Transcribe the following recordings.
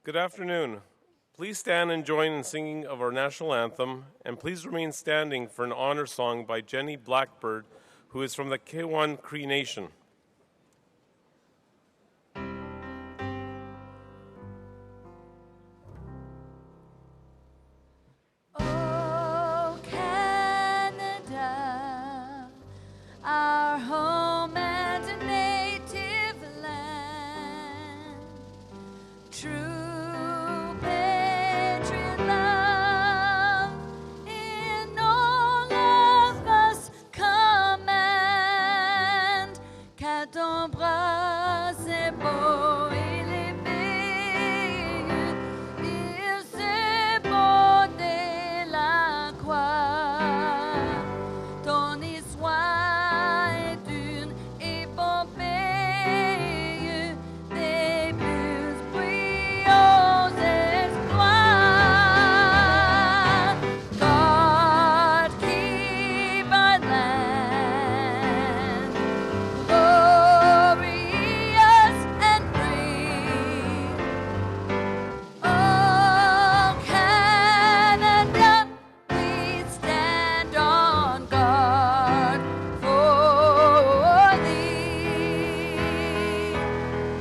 Good afternoon. Please stand and join in singing of our national anthem, and please remain standing for an honor song by Jenny Blackbird, who is from the K1 Cree Nation. Oh, Canada, our home and native land, true patriot love in all of us command, car ton bras est beau, il est merveilleux, il s'est borné la croix, ton histoire est une épopée des plus brillants exploits. God keep our land glorious and free. Oh, Canada, we stand on guard for thee.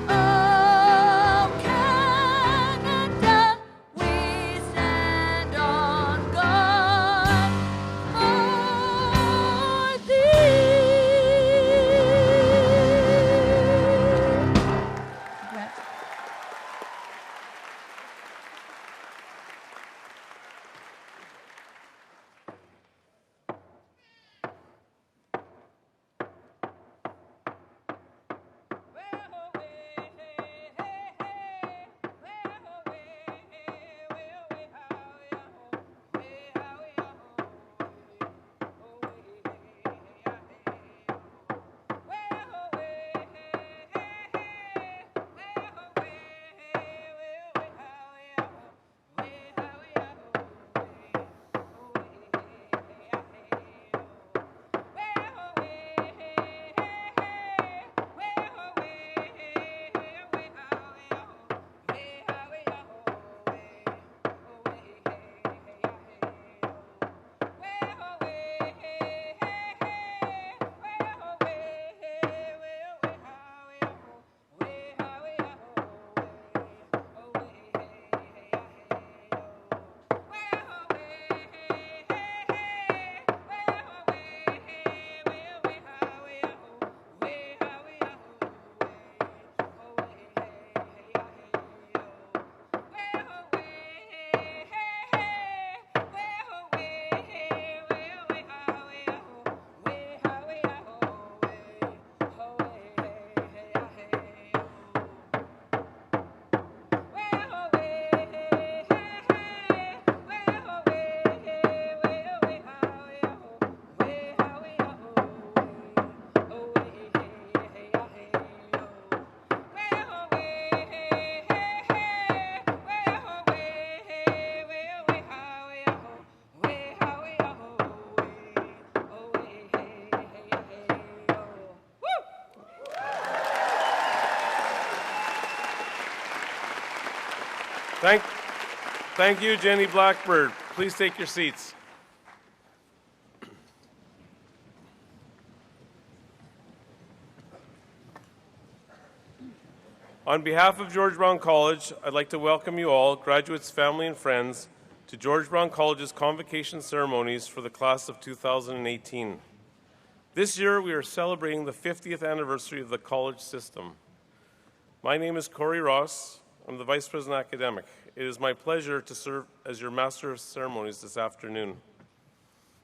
Oh, Canada, we stand on guard for thee. Thank you, Jenny Blackbird. Please take your seats. On behalf of George Brown College, I'd like to welcome you all, graduates, family, and friends, to George Brown College's convocation ceremonies for the class of 2018. This year, we are celebrating the 50th anniversary of the college system. My name is Corey Ross, I'm the Vice President Academic. It is my pleasure to serve as your Master of Ceremonies this afternoon.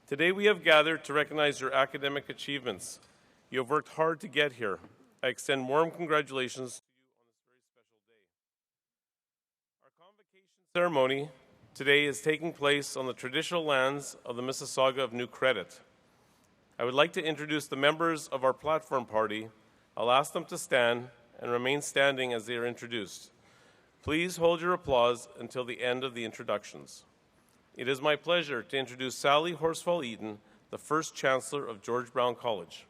Today we have gathered to recognize your academic achievements. You have worked hard to get here. I extend warm congratulations to you on this very special day. Our convocation ceremony today is taking place on the traditional lands of the Mississauga of New Credit. I would like to introduce the members of our platform party. I'll ask them to stand and remain standing as they are introduced. Please hold your applause until the end of the introductions. It is my pleasure to introduce Sally Horsfall-Eaton, the first Chancellor of George Brown College.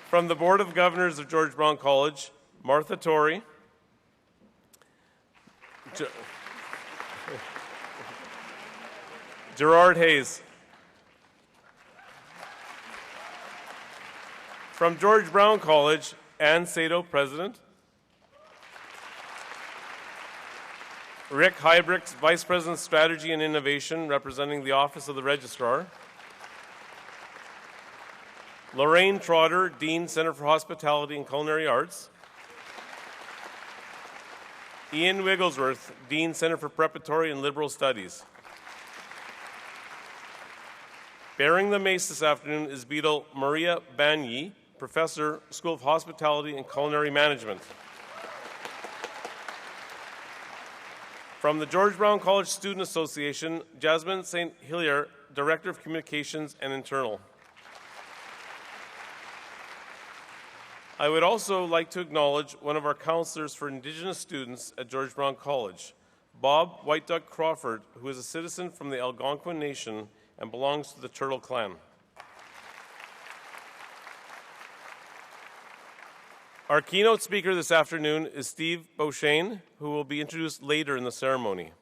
From the Board of Governors of George Brown College, Martha Torrey, Gerard Hayes. From George Brown College, Ann Sato, President. Rick Hybricks, Vice President, Strategy and Innovation, representing the Office of the Registrar. Lorraine Trotter, Dean, Center for Hospitality and Culinary Arts. Ian Wigglesworth, Dean, Center for Preparatory and Liberal Studies. Bearing the mace this afternoon is Beadle Maria Banyi, Professor, School of Hospitality and Culinary Management. From the George Brown College Student Association, Jasmine St. Hilaire, Director of Communications and Internal. I would also like to acknowledge one of our counselors for Indigenous students at George Brown College, Bob White Duck Crawford, who is a citizen from the Algonquin Nation and belongs to the Turtle Clan. Our keynote speaker this afternoon is Steve Beauchesne, who will be introduced later in the ceremony.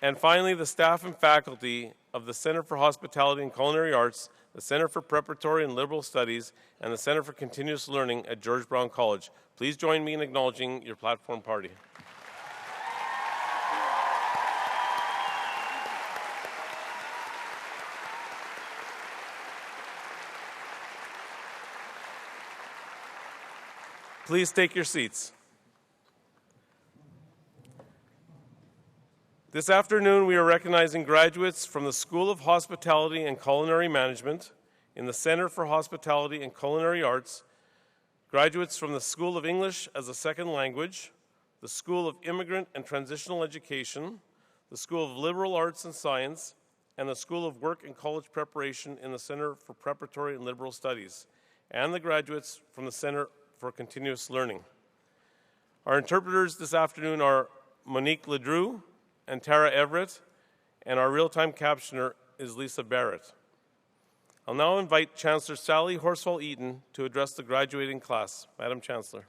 And finally, the staff and faculty of the Center for Hospitality and Culinary Arts, the Center for Preparatory and Liberal Studies, and the Center for Continuous Learning at George Brown College. Please join me in acknowledging your platform party. Please take your seats. This afternoon, we are recognizing graduates from the School of Hospitality and Culinary Management, in the Center for Hospitality and Culinary Arts, graduates from the School of English as a Second Language, the School of Immigrant and Transitional Education, the School of Liberal Arts and Science, and the School of Work and College Preparation in the Center for Preparatory and Liberal Studies, and the graduates from the Center for Continuous Learning. Our interpreters this afternoon are Monique Ledrew and Tara Everett, and our real-time captioner is Lisa Barrett. I'll now invite Chancellor Sally Horsfall-Eaton to address the graduating class. Madam Chancellor.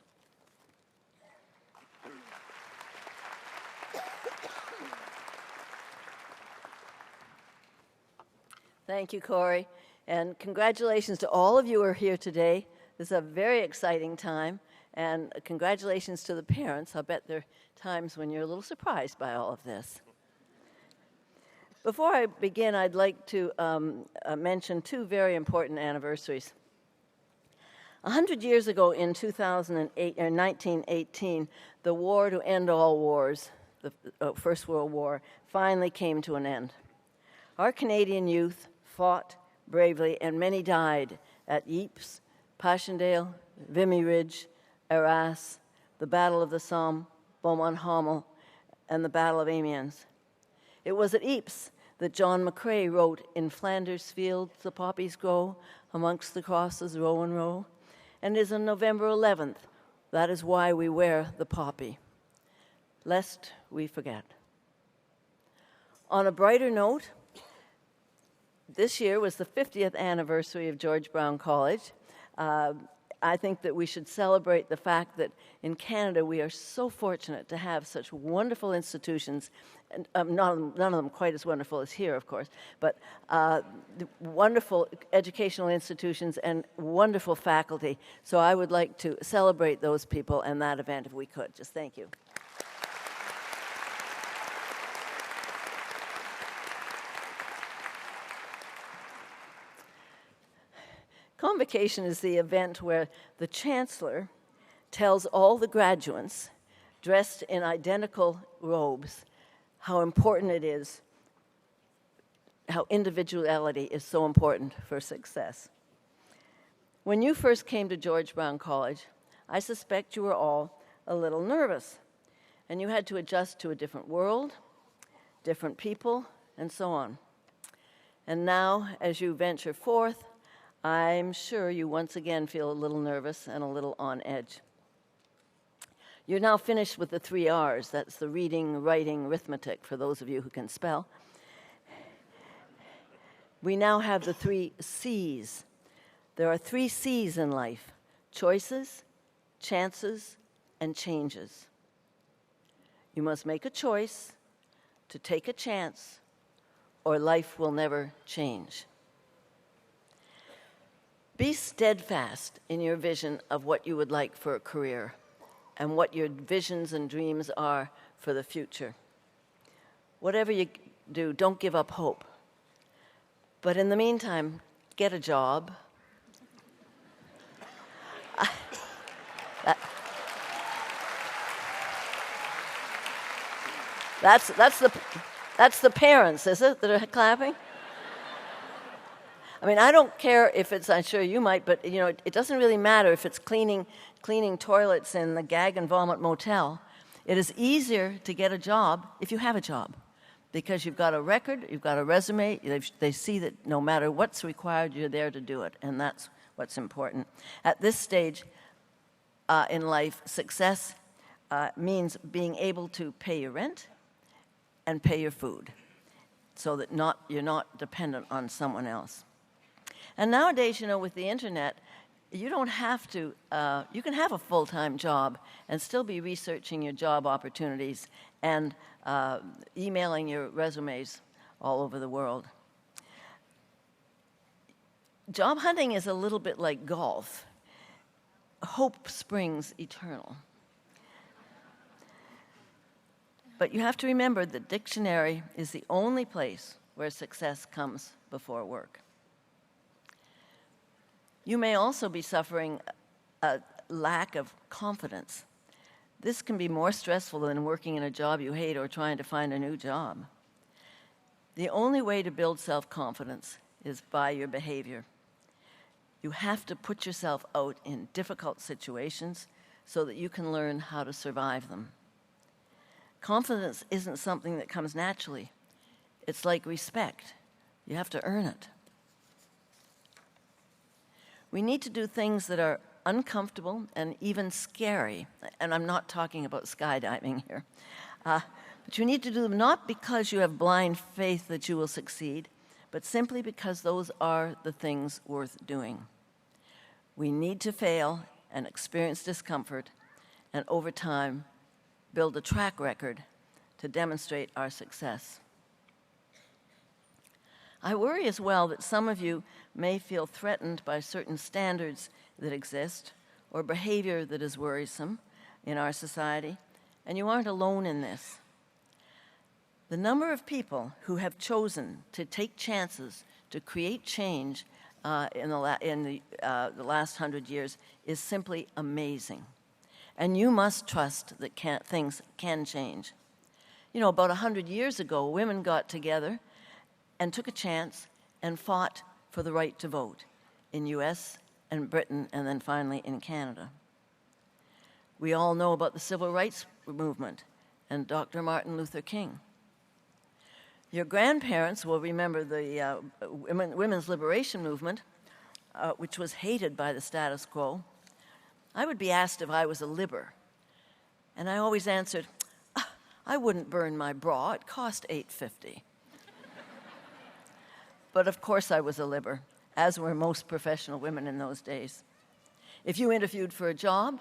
Thank you, Corey, and congratulations to all of you who are here today. This is a very exciting time, and congratulations to the parents. I'll bet there are times when you're a little surprised by all of this. Before I begin, I'd like to mention two very important anniversaries. 100 years ago in 1918, the war to end all wars, the First World War, finally came to an end. Our Canadian youth fought bravely, and many died at Ypres, Passchendaele, Vimy Ridge, Arras, the Battle of the Somme, Beaumont-Hamel, and the Battle of Amiens. It was at Ypres that John McCrae wrote, "In Flanders fields the poppies grow, amongst the crosses row and row," and is on November 11th. That is why we wear the poppy, lest we forget. On a brighter note, this year was the 50th anniversary of George Brown College. I think that we should celebrate the fact that in Canada we are so fortunate to have such wonderful institutions, and none of them quite as wonderful as here, of course, but wonderful educational institutions and wonderful faculty. So I would like to celebrate those people and that event if we could. Just thank you. Convocation is the event where the Chancellor tells all the graduates, dressed in identical robes, how important it is, how individuality is so important for success. When you first came to George Brown College, I suspect you were all a little nervous, and you had to adjust to a different world, different people, and so on. And now, as you venture forth, I'm sure you once again feel a little nervous and a little on edge. You're now finished with the 3 R's. That's the reading, writing, arithmetic, for those of you who can spell. We now have the 3 C's. There are 3 C's in life: choices, chances, and changes. You must make a choice to take a chance, or life will never change. Be steadfast in your vision of what you would like for a career and what your visions and dreams are for the future. Whatever you do, don't give up hope. But in the meantime, get a job. That's the parents, is it, that are clapping? I mean, I don't care if it's, I'm sure you might, but you know, it doesn't really matter if it's cleaning toilets in the Gag and Vomit Motel. It is easier to get a job if you have a job, because you've got a record, you've got a resume, they see that no matter what's required, you're there to do it, and that's what's important. At this stage in life, success means being able to pay your rent and pay your food, so that you're not dependent on someone else. And nowadays, you know, with the internet, you don't have to, you can have a full-time job and still be researching your job opportunities and emailing your resumes all over the world. Job hunting is a little bit like golf. Hope springs eternal. But you have to remember that dictionary is the only place where success comes before work. You may also be suffering a lack of confidence. This can be more stressful than working in a job you hate or trying to find a new job. The only way to build self-confidence is by your behavior. You have to put yourself out in difficult situations so that you can learn how to survive them. Confidence isn't something that comes naturally. It's like respect. You have to earn it. We need to do things that are uncomfortable and even scary. And I'm not talking about skydiving here. But you need to do them not because you have blind faith that you will succeed, but simply because those are the things worth doing. We need to fail and experience discomfort, and over time, build a track record to demonstrate our success. I worry as well that some of you may feel threatened by certain standards that exist or behavior that is worrisome in our society, and you aren't alone in this. The number of people who have chosen to take chances to create change in the last 100 years is simply amazing. And you must trust that things can change. You know, about 100 years ago, women got together and took a chance and fought for the right to vote in US and Britain and then finally in Canada. We all know about the civil rights movement and Dr. Martin Luther King. Your grandparents will remember the women's liberation movement, which was hated by the status quo. I would be asked if I was a libber, and I always answered, I wouldn't burn my bra, it cost $8.50. But of course I was a libber, as were most professional women in those days. If you interviewed for a job,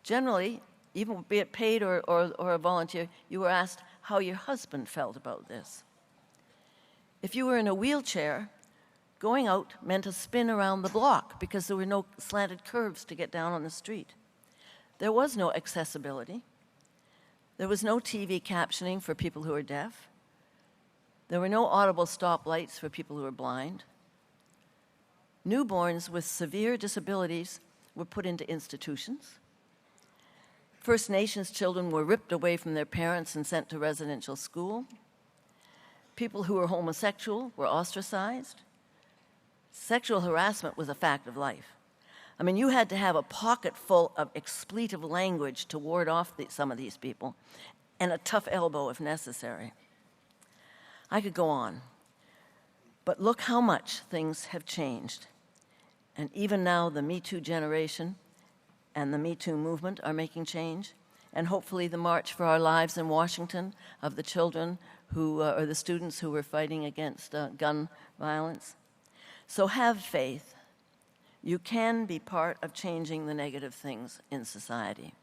generally, even be it paid or a volunteer, you were asked how your husband felt about this. If you were in a wheelchair, going out meant a spin around the block because there were no slanted curves to get down on the street. There was no accessibility. There was no TV captioning for people who are deaf. There were no audible stoplights for people who are blind. Newborns with severe disabilities were put into institutions. First Nations children were ripped away from their parents and sent to residential school. People who were homosexual were ostracized. Sexual harassment was a fact of life. I mean, you had to have a pocket full of expletive language to ward off some of these people, and a tough elbow if necessary. I could go on, but look how much things have changed. And even now, the Me Too generation and the Me Too movement are making change, and hopefully the March for Our Lives in Washington of the children who, or the students who were fighting against gun violence. So have faith. You can be part of changing the negative things in society.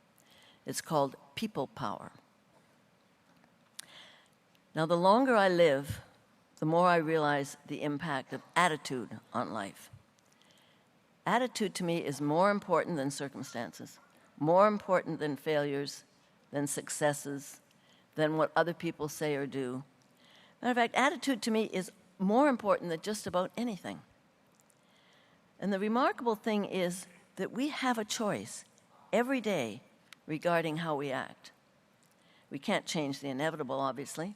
It's called people power. Now, the longer I live, the more I realize the impact of attitude on life. Attitude to me is more important than circumstances, more important than failures, than successes, than what other people say or do. Matter of fact, attitude to me is more important than just about anything. And the remarkable thing is that we have a choice every day regarding how we act. We can't change the inevitable, obviously.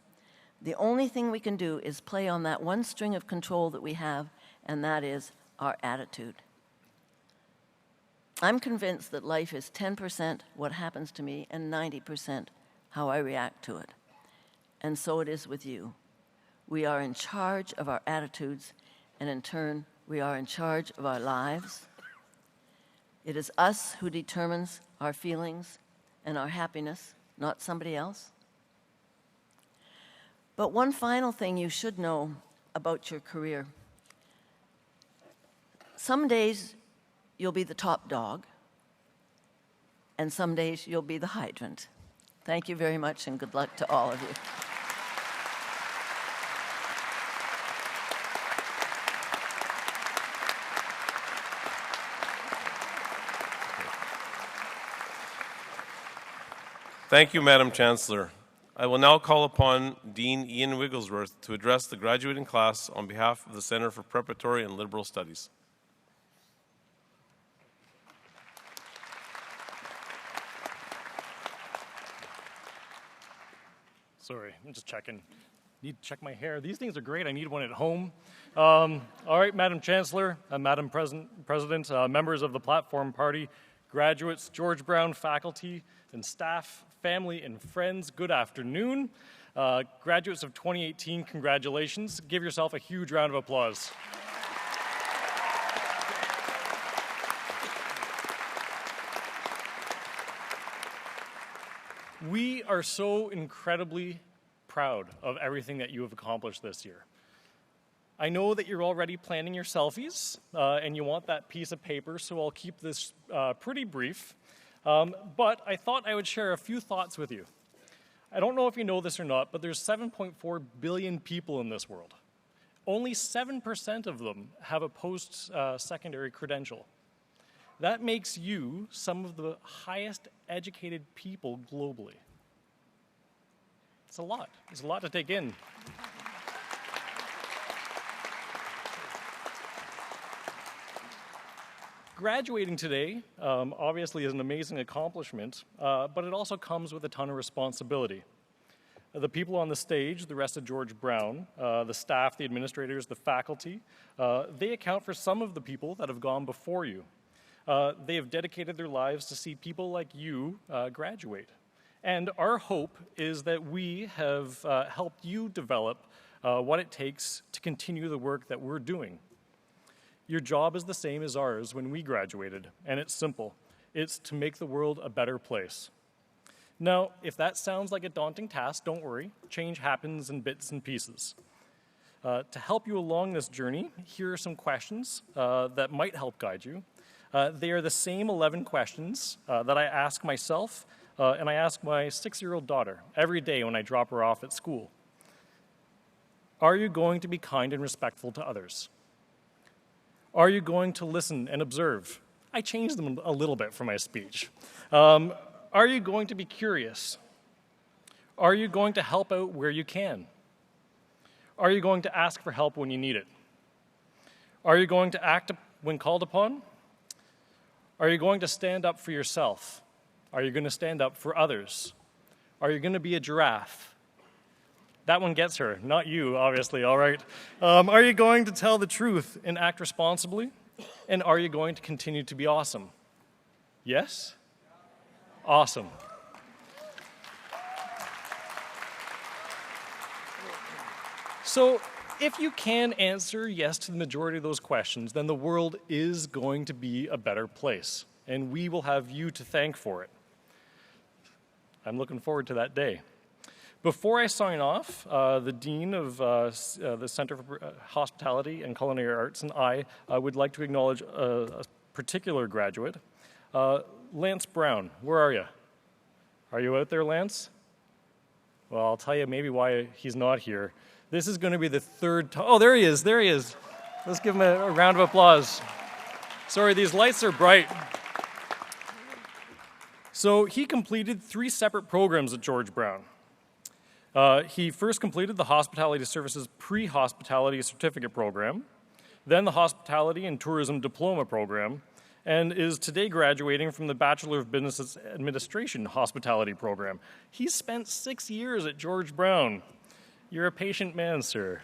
The only thing we can do is play on that one string of control that we have, and that is our attitude. I'm convinced that life is 10% what happens to me and 90% how I react to it. And so it is with you. We are in charge of our attitudes, and in turn, we are in charge of our lives. It is us who determines our feelings and our happiness, not somebody else. But one final thing you should know about your career. Some days you'll be the top dog, and some days you'll be the hydrant. Thank you very much, and good luck to all of you. Thank you, Madam Chancellor. I will now call upon Dean Ian Wigglesworth to address the graduating class on behalf of the Center for Preparatory and Liberal Studies. Sorry, I'm just checking. Need to check my hair. These things are great. I need one at home. All right, Madam Chancellor, Madam President, members of the Platform Party, graduates, George Brown faculty and staff, family and friends, good afternoon. Graduates of 2018, congratulations. Give yourself a huge round of applause. We are so incredibly proud of everything that you have accomplished this year. I know that you're already planning your selfies and you want that piece of paper, so I'll keep this pretty brief. But I thought I would share a few thoughts with you. I don't know if you know this or not, but there's 7.4 billion people in this world. Only 7% of them have a post-secondary credential. That makes you some of the highest educated people globally. It's a lot. It's a lot to take in. Graduating today obviously is an amazing accomplishment, but it also comes with a ton of responsibility. The people on the stage, the rest of George Brown, the staff, the administrators, the faculty, they account for some of the people that have gone before you. They have dedicated their lives to see people like you graduate. And our hope is that we have helped you develop what it takes to continue the work that we're doing. Your job is the same as ours when we graduated, and it's simple. It's to make the world a better place. Now, if that sounds like a daunting task, don't worry. Change happens in bits and pieces. To help you along this journey, here are some questions that might help guide you. They are the same 11 questions that I ask myself and I ask my 6-year-old daughter every day when I drop her off at school. Are you going to be kind and respectful to others? Are you going to listen and observe? I changed them a little bit for my speech. Are you going to be curious? Are you going to help out where you can? Are you going to ask for help when you need it? Are you going to act when called upon? Are you going to stand up for yourself? Are you going to stand up for others? Are you going to be a giraffe? That one gets her, not you, obviously, all right. Are you going to tell the truth and act responsibly? And are you going to continue to be awesome? Yes? Awesome. So, if you can answer yes to the majority of those questions, then the world is going to be a better place, and we will have you to thank for it. I'm looking forward to that day. Before I sign off, the Dean of the Center for Hospitality and Culinary Arts and I would like to acknowledge a particular graduate, Lance Brown. Where are you? Are you out there, Lance? Well, I'll tell you maybe why he's not here. This is going to be the third time. Oh, there he is. There he is. Let's give him a round of applause. Sorry, these lights are bright. So he completed 3 separate programs at George Brown. He first completed the Hospitality Services Pre-Hospitality Certificate Program, then the Hospitality and Tourism Diploma Program, and is today graduating from the Bachelor of Business Administration Hospitality Program. He spent 6 years at George Brown. You're a patient man, sir.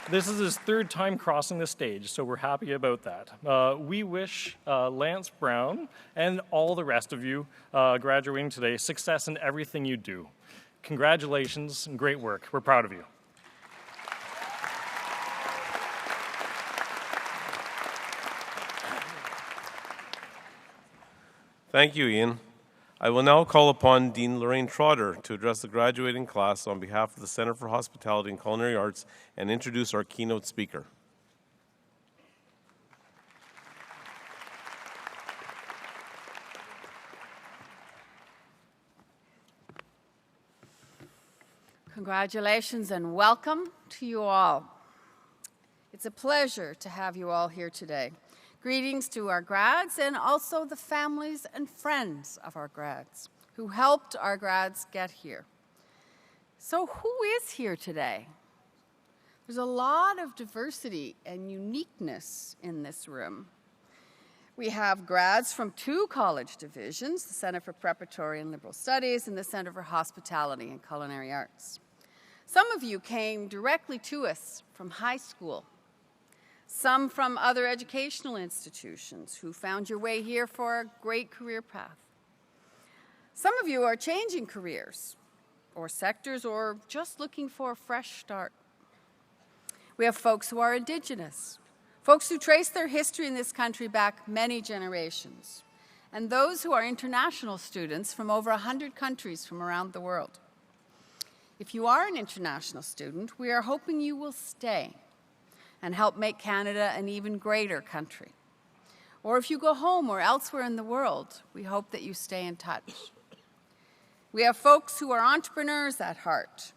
This is his 3rd time crossing the stage, so we're happy about that. We wish Lance Brown and all the rest of you graduating today success in everything you do. Congratulations and great work. We're proud of you. Thank you, Ian. I will now call upon Dean Lorraine Trotter to address the graduating class on behalf of the Center for Hospitality and Culinary Arts and introduce our keynote speaker. Congratulations and welcome to you all. It's a pleasure to have you all here today. Greetings to our grads and also the families and friends of our grads who helped our grads get here. So who is here today? There's a lot of diversity and uniqueness in this room. We have grads from 2 college divisions, the Center for Preparatory and Liberal Studies and the Center for Hospitality and Culinary Arts. Some of you came directly to us from high school. Some from other educational institutions who found your way here for a great career path. Some of you are changing careers or sectors or just looking for a fresh start. We have folks who are Indigenous, folks who trace their history in this country back many generations, and those who are international students from over 100 countries from around the world. If you are an international student, we are hoping you will stay and help make Canada an even greater country. Or if you go home or elsewhere in the world, we hope that you stay in touch. We have folks who are entrepreneurs at heart,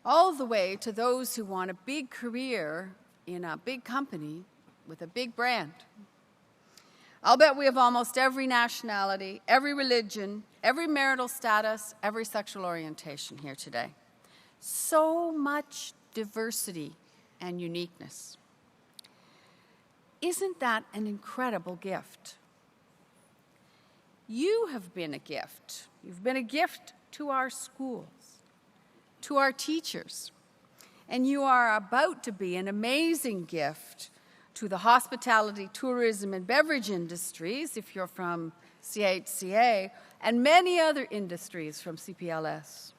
all the way to those who want a big career in a big company with a big brand. I'll bet we have almost every nationality, every religion, every marital status, every sexual orientation here today. So much diversity and uniqueness. Isn't that an incredible gift? You have been a gift. You've been a gift to our schools, to our teachers, and you are about to be an amazing gift to the hospitality, tourism, and beverage industries, if you're from CHCA, and many other industries from CPLS.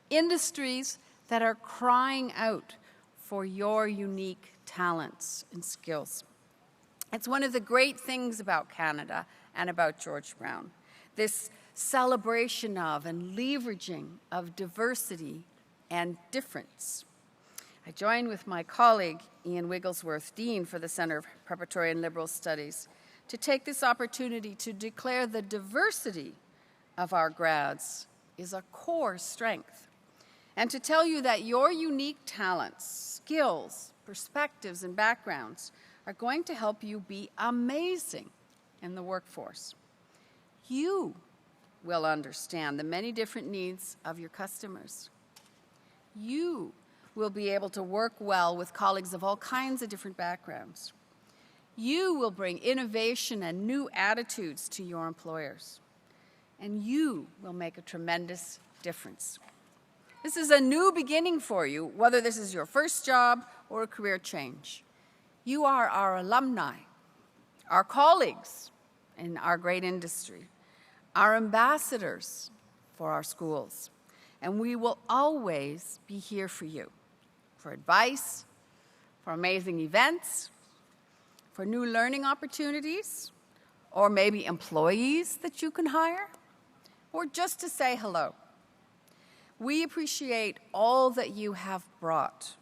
Industries that are crying out for your unique talents and skills. It's one of the great things about Canada and about George Brown, this celebration of and leveraging of diversity and difference. I join with my colleague, Ian Wigglesworth, Dean for the Center for Preparatory and Liberal Studies, to take this opportunity to declare the diversity of our grads is a core strength, and to tell you that your unique talents, skills, perspectives, and backgrounds are going to help you be amazing in the workforce. You will understand the many different needs of your customers. you will be able to work well with colleagues of all kinds of different backgrounds. You will bring innovation and new attitudes to your employers. And you will make a tremendous difference. This is a new beginning for you, whether this is your first job or a career change. You are our alumni, our colleagues in our great industry, our ambassadors for our schools, and we will always be here for you, for advice, for amazing events, for new learning opportunities, or maybe employees that you can hire, or just to say hello. We appreciate all that you have brought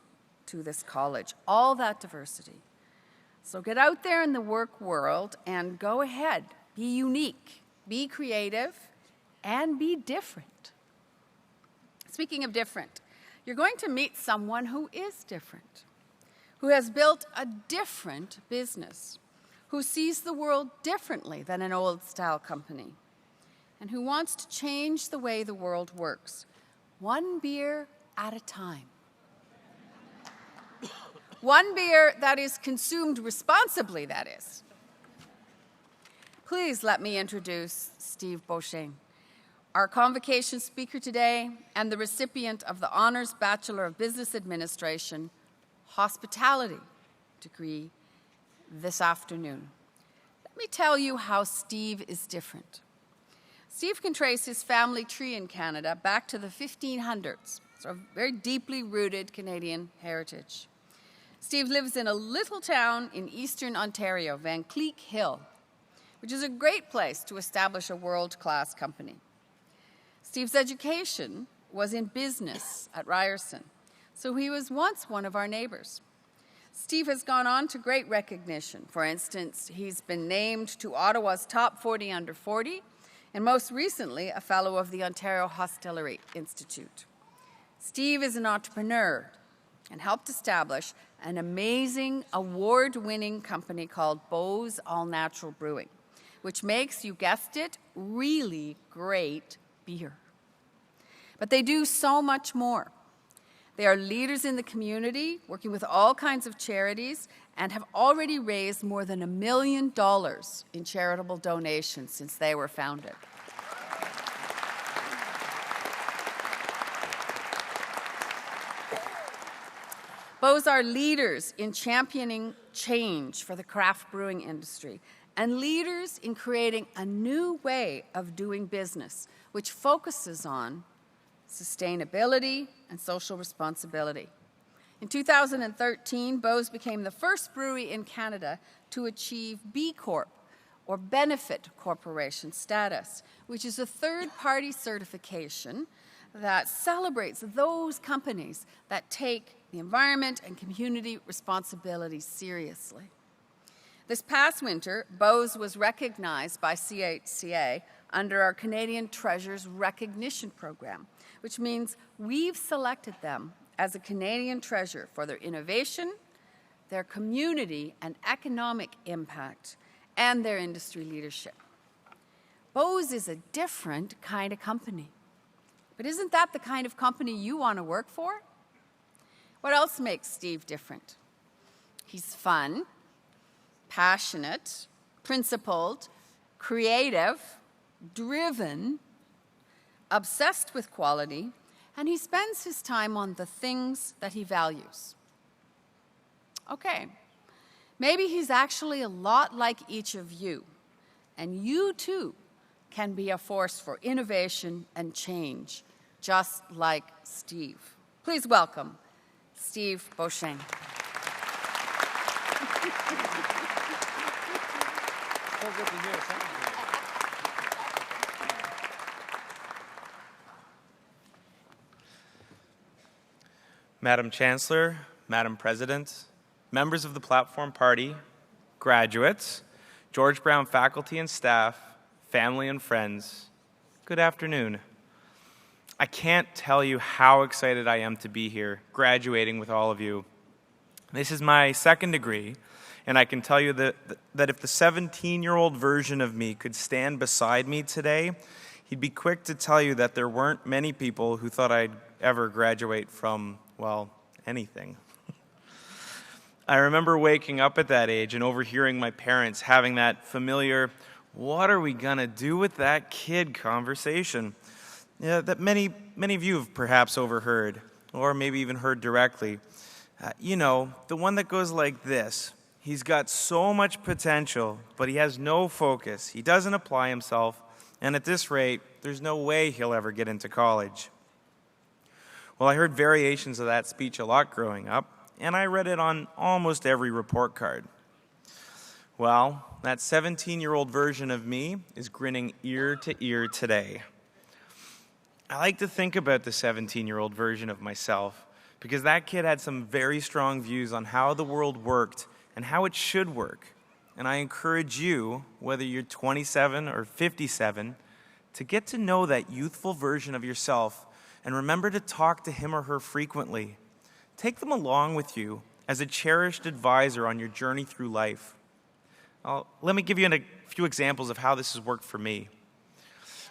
to this college, all that diversity. So get out there in the work world and go ahead, be unique, be creative, and be different. Speaking of different, you're going to meet someone who is different, who has built a different business, who sees the world differently than an old-style company, and who wants to change the way the world works, one beer at a time. One beer that is consumed responsibly, that is. Please let me introduce Steve Beauchesne, our Convocation speaker today and the recipient of the Honors Bachelor of Business Administration Hospitality degree this afternoon. Let me tell you how Steve is different. Steve can trace his family tree in Canada back to the 1500s, so a very deeply rooted Canadian heritage. Steve lives in a little town in eastern Ontario, Van Cleek Hill, which is a great place to establish a world-class company. Steve's education was in business at Ryerson, so he was once one of our neighbors. Steve has gone on to great recognition. For instance, he's been named to Ottawa's Top 40 Under 40, and most recently, a Fellow of the Ontario Hostellery Institute. Steve is an entrepreneur and helped establish an amazing award-winning company called Beau's All Natural Brewing, which makes, you guessed it, really great beer. But they do so much more. They are leaders in the community, working with all kinds of charities, and have already raised more than $1 million in charitable donations since they were founded. Beau's are leaders in championing change for the craft brewing industry and leaders in creating a new way of doing business, which focuses on sustainability and social responsibility. In 2013, Beau's became the first brewery in Canada to achieve B Corp, or Benefit Corporation status, which is a third-party certification that celebrates those companies that take the environment and community responsibility seriously. This past winter, Beau's was recognized by CHCA under our Canadian Treasures Recognition Program, which means we've selected them as a Canadian treasure for their innovation, their community and economic impact, and their industry leadership. Beau's is a different kind of company. But isn't that the kind of company you want to work for? What else makes Steve different? He's fun, passionate, principled, creative, driven, obsessed with quality, and he spends his time on the things that he values. Okay, maybe he's actually a lot like each of you, and you too can be a force for innovation and change, just like Steve. Please welcome Steve Beauchesne. So good to hear. Thank you. Madam Chancellor, Madam President, members of the Platform Party, graduates, George Brown faculty and staff, family and friends, good afternoon. I can't tell you how excited I am to be here, graduating with all of you. This is my second degree, and I can tell you that if the 17-year-old version of me could stand beside me today, he'd be quick to tell you that there weren't many people who thought I'd ever graduate from, well, anything. I remember waking up at that age and overhearing my parents having that familiar, "What are we going to do with that kid?" conversation. Yeah, that many of you have perhaps overheard, or maybe even heard directly. The one that goes like this: he's got so much potential, but he has no focus. He doesn't apply himself, and at this rate, there's no way he'll ever get into college. Well, I heard variations of that speech a lot growing up, and I read it on almost every report card. Well, that 17-year-old version of me is grinning ear to ear today. I like to think about the 17-year-old version of myself because that kid had some very strong views on how the world worked and how it should work. And I encourage you, whether you're 27 or 57, to get to know that youthful version of yourself and remember to talk to him or her frequently. Take them along with you as a cherished advisor on your journey through life. Let me give you a few examples of how this has worked for me.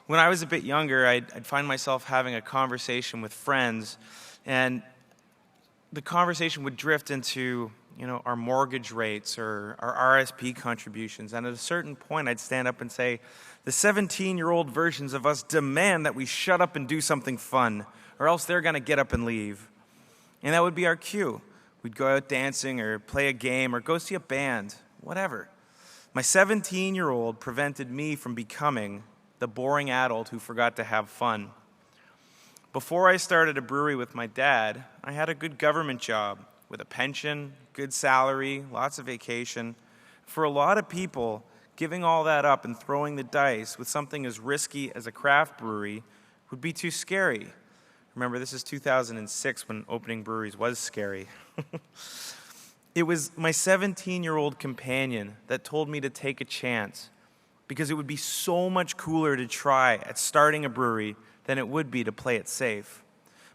When I was a bit younger, I'd find myself having a conversation with friends, and the conversation would drift into, our mortgage rates or our RSP contributions. And at a certain point, I'd stand up and say, the 17-year-old versions of us demand that we shut up and do something fun, or else they're going to get up and leave. And that would be our cue. We'd go out dancing or play a game or go see a band, whatever. My 17-year-old prevented me from becoming the boring adult who forgot to have fun. Before I started a brewery with my dad, I had a good government job with a pension, good salary, lots of vacation. For a lot of people, giving all that up and throwing the dice with something as risky as a craft brewery would be too scary. Remember, this is 2006 when opening breweries was scary. It was my 17-year-old companion that told me to take a chance because it would be so much cooler to try at starting a brewery than it would be to play it safe.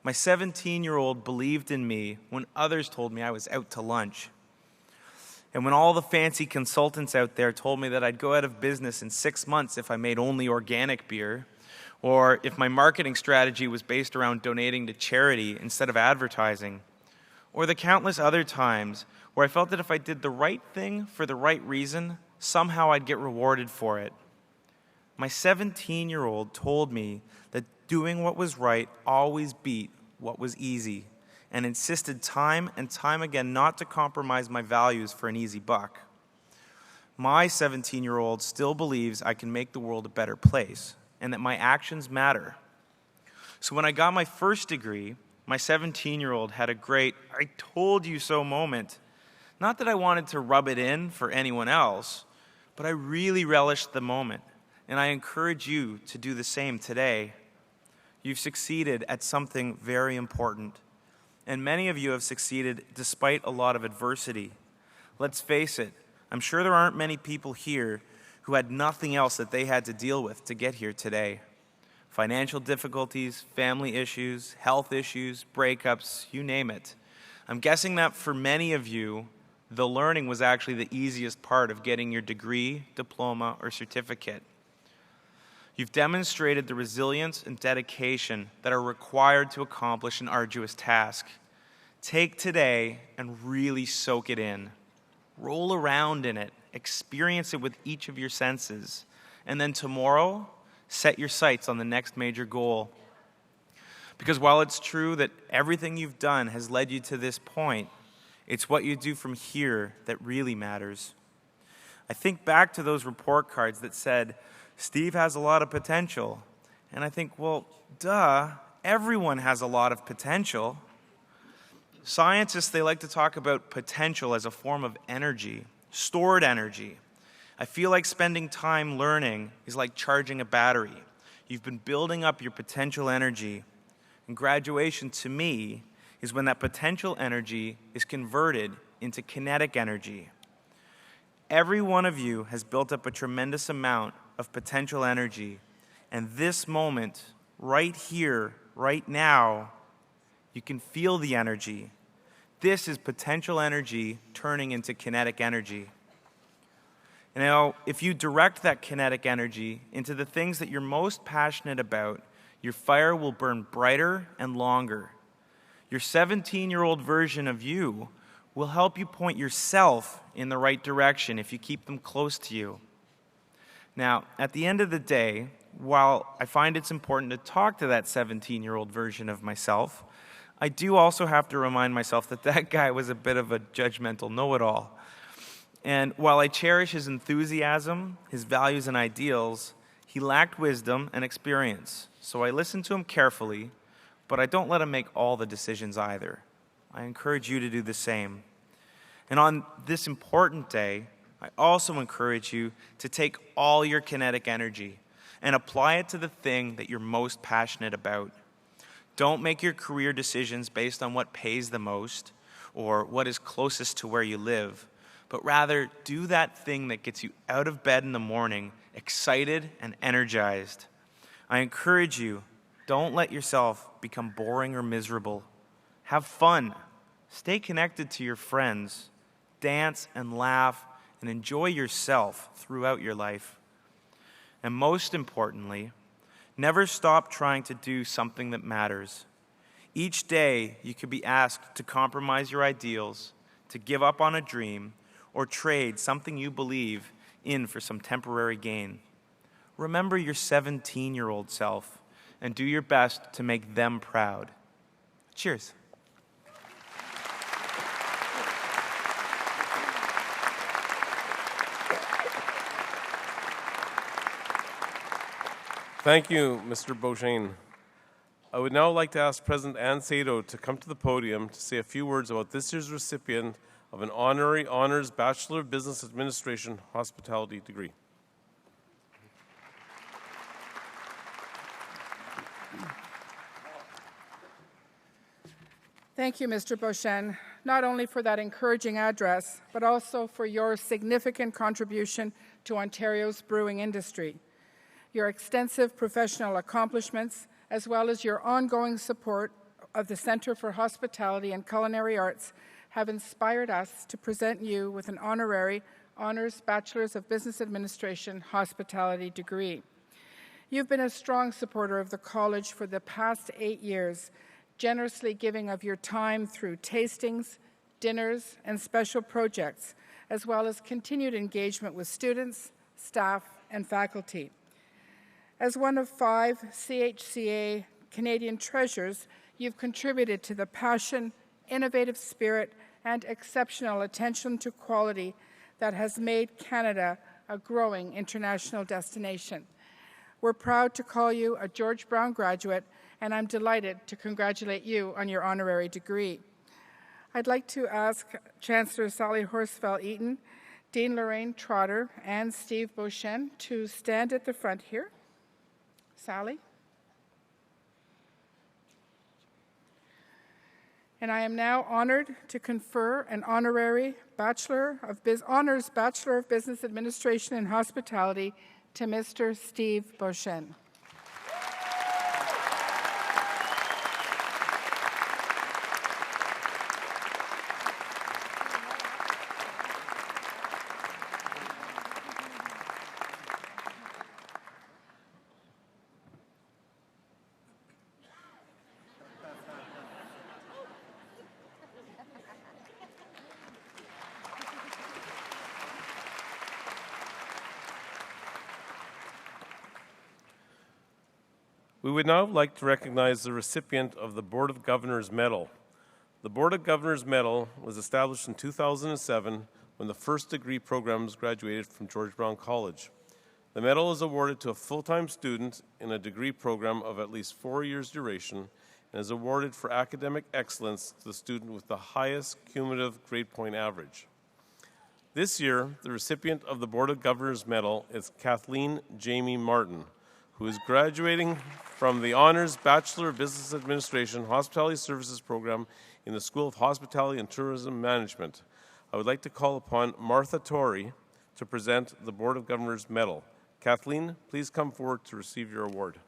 My 17-year-old believed in me when others told me I was out to lunch. And when all the fancy consultants out there told me that I'd go out of business in 6 months if I made only organic beer, or if my marketing strategy was based around donating to charity instead of advertising, or the countless other times where I felt that if I did the right thing for the right reason, somehow I'd get rewarded for it. My 17-year-old told me that doing what was right always beat what was easy, and insisted time and time again not to compromise my values for an easy buck. My 17-year-old still believes I can make the world a better place, and that my actions matter. So when I got my first degree, my 17-year-old had a great "I told you so" moment. Not that I wanted to rub it in for anyone else, but I really relished the moment, and I encourage you to do the same today. You've succeeded at something very important, and many of you have succeeded despite a lot of adversity. Let's face it, I'm sure there aren't many people here who had nothing else that they had to deal with to get here today. Financial difficulties, family issues, health issues, breakups, you name it. I'm guessing that for many of you, the learning was actually the easiest part of getting your degree, diploma, or certificate. You've demonstrated the resilience and dedication that are required to accomplish an arduous task. Take today and really soak it in. Roll around in it. Experience it with each of your senses. And then tomorrow, set your sights on the next major goal. Because while it's true that everything you've done has led you to this point, it's what you do from here that really matters. I think back to those report cards that said, Steve has a lot of potential. And I think, well, duh, everyone has a lot of potential. Scientists, they like to talk about potential as a form of energy, stored energy. I feel like spending time learning is like charging a battery. You've been building up your potential energy. And graduation, to me, is when that potential energy is converted into kinetic energy. Every one of you has built up a tremendous amount of potential energy. And this moment, right here, right now, you can feel the energy. This is potential energy turning into kinetic energy. Now, if you direct that kinetic energy into the things that you're most passionate about, Your fire will burn brighter and longer. Your 17-year-old version of you will help you point yourself in the right direction if you keep them close to you. Now, at the end of the day, while I find it's important to talk to that 17-year-old version of myself, I do also have to remind myself that that guy was a bit of a judgmental know-it-all. And while I cherish his enthusiasm, his values and ideals, he lacked wisdom and experience. So I listen to him carefully, but I don't let him make all the decisions either. I encourage you to do the same. And on this important day, I also encourage you to take all your kinetic energy and apply it to the thing that you're most passionate about. Don't make your career decisions based on what pays the most or what is closest to where you live, but rather do that thing that gets you out of bed in the morning, excited and energized. I encourage you, don't let yourself become boring or miserable. Have fun. Stay connected to your friends. Dance and laugh and enjoy yourself throughout your life. And most importantly, never stop trying to do something that matters. Each day, you could be asked to compromise your ideals, to give up on a dream, or trade something you believe in for some temporary gain. Remember your 17-year-old self and do your best to make them proud. Cheers. Thank you, Mr. Beauchesne. I would now like to ask President Ann Sato to come to the podium to say a few words about this year's recipient of an Honorary Honors Bachelor of Business Administration Hospitality degree. Thank you, Mr. Beauchesne, not only for that encouraging address, but also for your significant contribution to Ontario's brewing industry. Your extensive professional accomplishments, as well as your ongoing support of the Centre for Hospitality and Culinary Arts, have inspired us to present you with an honorary Honours Bachelor's of Business Administration Hospitality degree. You've been a strong supporter of the college for the past 8 years, generously giving of your time through tastings, dinners, and special projects, as well as continued engagement with students, staff, and faculty. As one of 5 CHCA Canadian treasures, you've contributed to the passion, innovative spirit, and exceptional attention to quality that has made Canada a growing international destination. We're proud to call you a George Brown graduate, and I'm delighted to congratulate you on your honorary degree. I'd like to ask Chancellor Sally Horsfeld-Eaton, Dean Lorraine Trotter, and Steve Beauchesne to stand at the front here. Sally? And I am now honored to confer an honorary Honours Bachelor of Business Administration and Hospitality to Mr. Steve Beauchesne. We would now like to recognize the recipient of the Board of Governors Medal. The Board of Governors Medal was established in 2007 when the first degree programs graduated from George Brown College. The medal is awarded to a full-time student in a degree program of at least 4 years' duration and is awarded for academic excellence to the student with the highest cumulative grade point average. This year, the recipient of the Board of Governors Medal is Kathleen Jamie Martin, who is graduating from the Honours Bachelor of Business Administration Hospitality Services program in the School of Hospitality and Tourism Management. I would like to call upon Martha Torrey to present the Board of Governors Medal. Kathleen, please come forward to receive your award.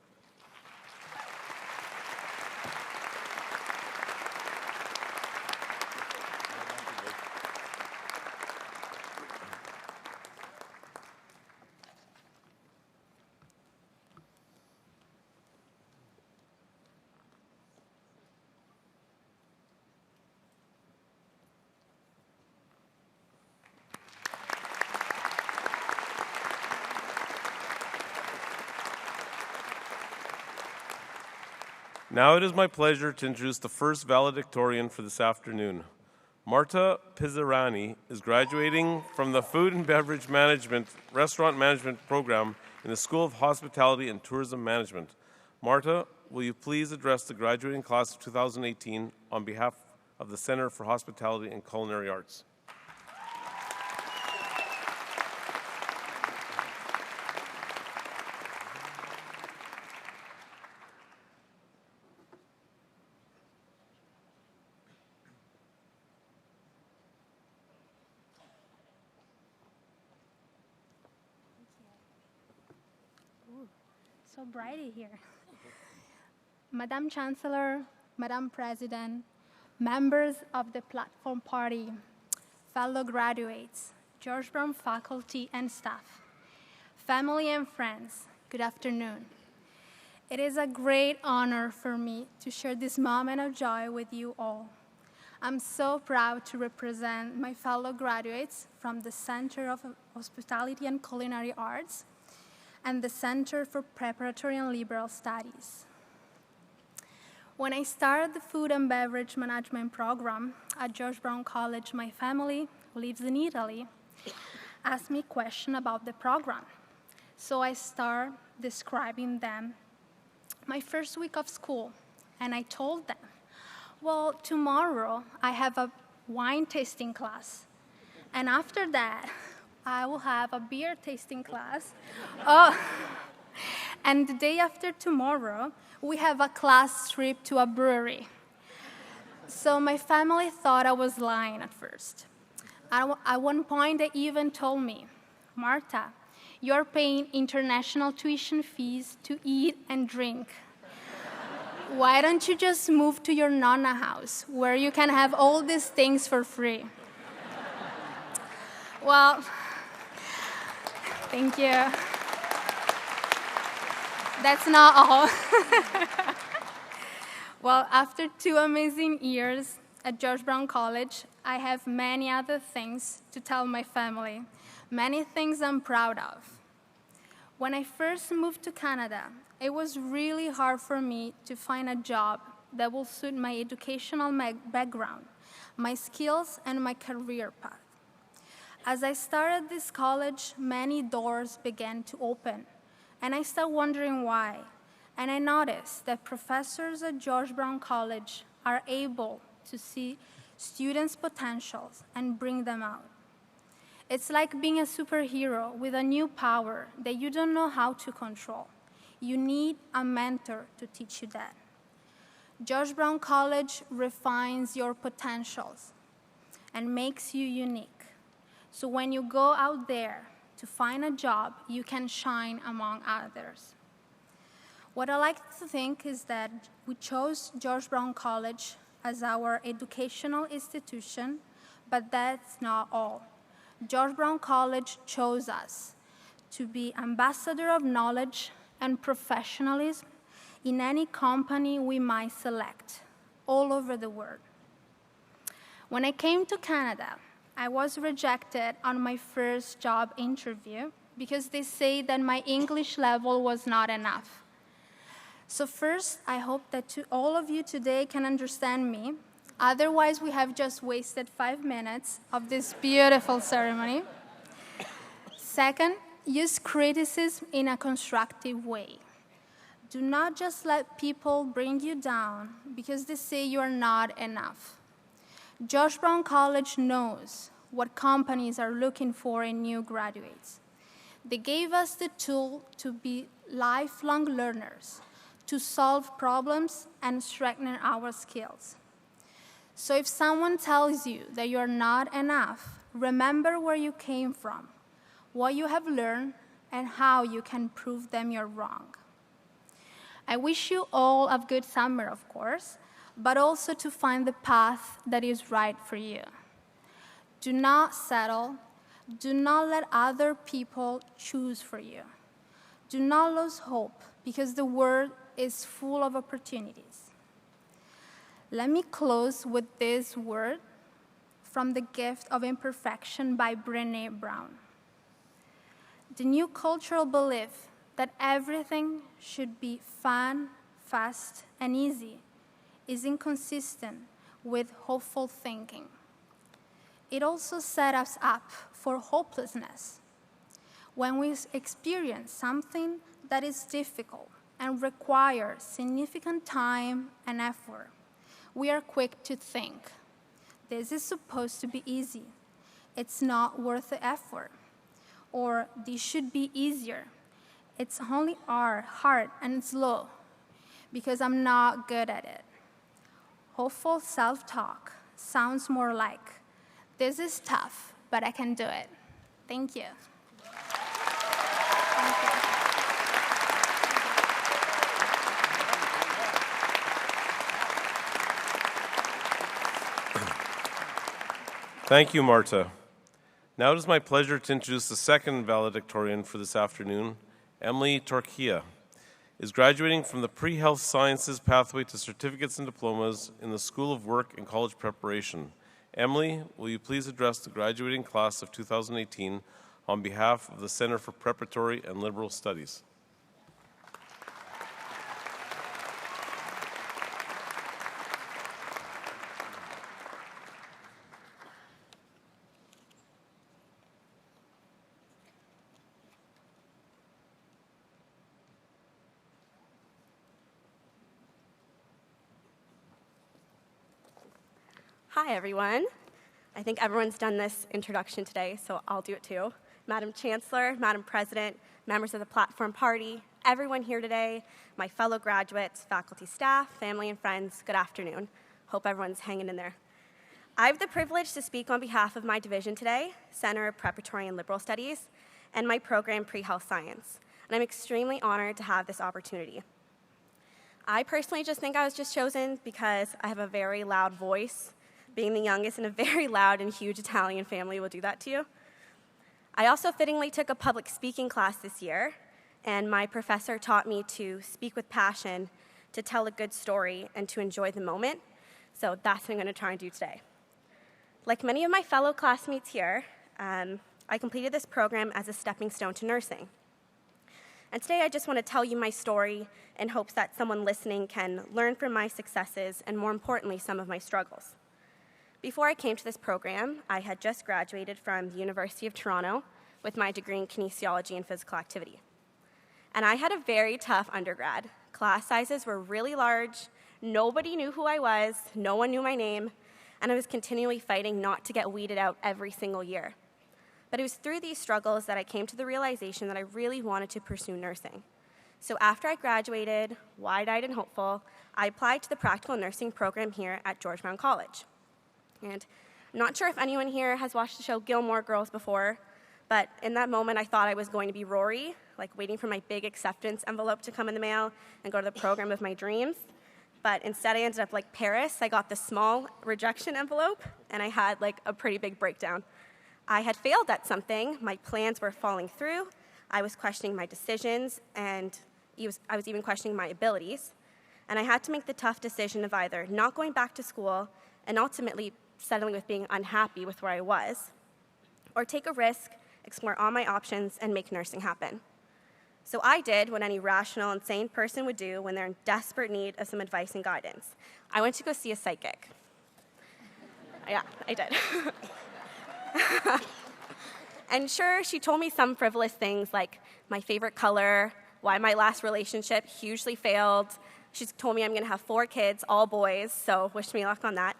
Now it is my pleasure to introduce the first valedictorian for this afternoon. Marta Pizzarani is graduating from the Food and Beverage Management Restaurant Management program in the School of Hospitality and Tourism Management. Marta, will you please address the graduating class of 2018 on behalf of the Center for Hospitality and Culinary Arts? So bright here. Madam Chancellor, Madam President, members of the Platform Party, fellow graduates, George Brown faculty and staff, family and friends, good afternoon. It is a great honor for me to share this moment of joy with you all. I'm so proud to represent my fellow graduates from the Center of Hospitality and Culinary Arts and the Center for Preparatory and Liberal Studies. When I started the Food and Beverage Management program at George Brown College, my family, who lives in Italy, asked me questions about the program. So I started describing them my first week of school, and I told them, well, tomorrow I have a wine tasting class, and after that, I will have a beer tasting class. Oh, and the day after tomorrow, we have a class trip to a brewery. So my family thought I was lying at first. At one point, they even told me, Marta, you're paying international tuition fees to eat and drink. Why don't you just move to your Nonna house, where you can have all these things for free? Well, thank you. That's not all. Well, after 2 amazing years at George Brown College, I have many other things to tell my family, many things I'm proud of. When I first moved to Canada, it was really hard for me to find a job that will suit my educational background, my skills, and my career path. As I started this college, many doors began to open, and I started wondering why. And I noticed that professors at George Brown College are able to see students' potentials and bring them out. It's like being a superhero with a new power that you don't know how to control. You need a mentor to teach you that. George Brown College refines your potentials and makes you unique. So when you go out there to find a job, you can shine among others. What I like to think is that we chose George Brown College as our educational institution, but that's not all. George Brown College chose us to be ambassador of knowledge and professionalism in any company we might select all over the world. When I came to Canada, I was rejected on my first job interview because they say that my English level was not enough. So first, I hope that all of you today can understand me. Otherwise, we have just wasted 5 minutes of this beautiful ceremony. Second, use criticism in a constructive way. Do not just let people bring you down because they say you are not enough. George Brown College knows what companies are looking for in new graduates. They gave us the tool to be lifelong learners, to solve problems and strengthen our skills. So if someone tells you that you're not enough, remember where you came from, what you have learned, and how you can prove them you're wrong. I wish you all a good summer, of course, but also to find the path that is right for you. Do not settle. Do not let other people choose for you. Do not lose hope, because the world is full of opportunities. Let me close with this word from The Gift of Imperfection by Brené Brown. The new cultural belief that everything should be fun, fast, and easy is inconsistent with hopeful thinking. It also sets us up for hopelessness. When we experience something that is difficult and requires significant time and effort, we are quick to think, this is supposed to be easy. It's not worth the effort. Or this should be easier. It's only hard and slow because I'm not good at it. Hopeful self-talk sounds more like, this is tough, but I can do it. Thank you. Thank you, Marta. Now it is my pleasure to introduce the second valedictorian for this afternoon, Emily Torquia. Is graduating from the Pre-Health Sciences pathway to certificates and diplomas in the School of Work and College Preparation. Emily, will you please address the graduating class of 2018 on behalf of the Center for Preparatory and Liberal Studies? Hi, everyone. I think everyone's done this introduction today, so I'll do it too. Madam Chancellor, Madam President, members of the platform party, everyone here today, my fellow graduates, faculty, staff, family, and friends, good afternoon. Hope everyone's hanging in there. I have the privilege to speak on behalf of my division today, Center of Preparatory and Liberal Studies, and my program, Pre-Health Science. And I'm extremely honored to have this opportunity. I personally just think I was just chosen because I have a very loud voice. Being the youngest in a very loud and huge Italian family will do that to you. I also fittingly took a public speaking class this year, and my professor taught me to speak with passion, to tell a good story, and to enjoy the moment. So that's what I'm going to try and do today. Like many of my fellow classmates here, I completed this program as a stepping stone to nursing. And today I just want to tell you my story in hopes that someone listening can learn from my successes and, more importantly, some of my struggles. Before I came to this program, I had just graduated from the University of Toronto with my degree in kinesiology and physical activity. And I had a very tough undergrad. Class sizes were really large, nobody knew who I was, no one knew my name, and I was continually fighting not to get weeded out every single year. But it was through these struggles that I came to the realization that I really wanted to pursue nursing. So after I graduated, wide-eyed and hopeful, I applied to the practical nursing program here at George Brown College. And I'm not sure if anyone here has watched the show Gilmore Girls before, but in that moment I thought I was going to be Rory, like waiting for my big acceptance envelope to come in the mail and go to the program of my dreams. But instead I ended up like Paris. I got the small rejection envelope, and I had like a pretty big breakdown. I had failed at something, my plans were falling through, I was questioning my decisions, and I was even questioning my abilities. And I had to make the tough decision of either not going back to school and ultimately settling with being unhappy with where I was, or take a risk, explore all my options, and make nursing happen. So I did what any rational and sane person would do when they're in desperate need of some advice and guidance. I went to go see a psychic. Yeah, I did. And sure, she told me some frivolous things like my favorite color, why my last relationship hugely failed. She told me I'm going to have 4 kids, all boys, so wish me luck on that.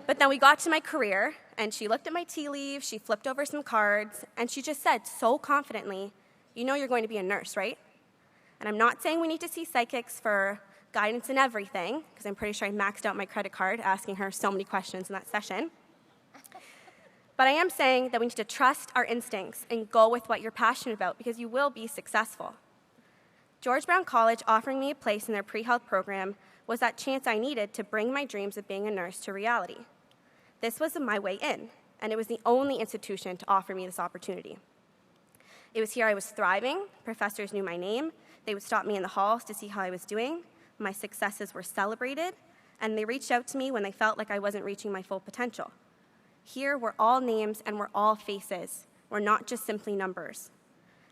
But then we got to my career, and she looked at my tea leaves, she flipped over some cards, and she just said so confidently, you know you're going to be a nurse, right? And I'm not saying we need to see psychics for guidance in everything, because I'm pretty sure I maxed out my credit card asking her so many questions in that session. But I am saying that we need to trust our instincts and go with what you're passionate about, because you will be successful. George Brown College offering me a place in their pre-health program was that chance I needed to bring my dreams of being a nurse to reality. This was my way in, and it was the only institution to offer me this opportunity. It was here I was thriving, professors knew my name, they would stop me in the halls to see how I was doing, my successes were celebrated, and they reached out to me when they felt like I wasn't reaching my full potential. Here we're all names and we're all faces, we're not just simply numbers.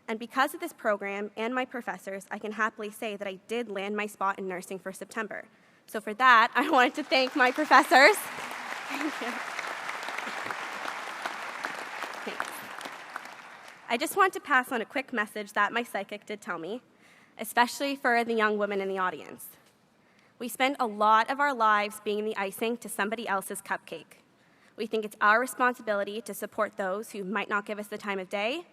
And because of this program and my professors, I can happily say that I did land my spot in nursing for September. So for that, I wanted to thank my professors. Thank you. Thanks. I just want to pass on a quick message that my psychic did tell me, especially for the young women in the audience. We spend a lot of our lives being the icing to somebody else's cupcake. We think it's our responsibility to support those who might not give us the time of day.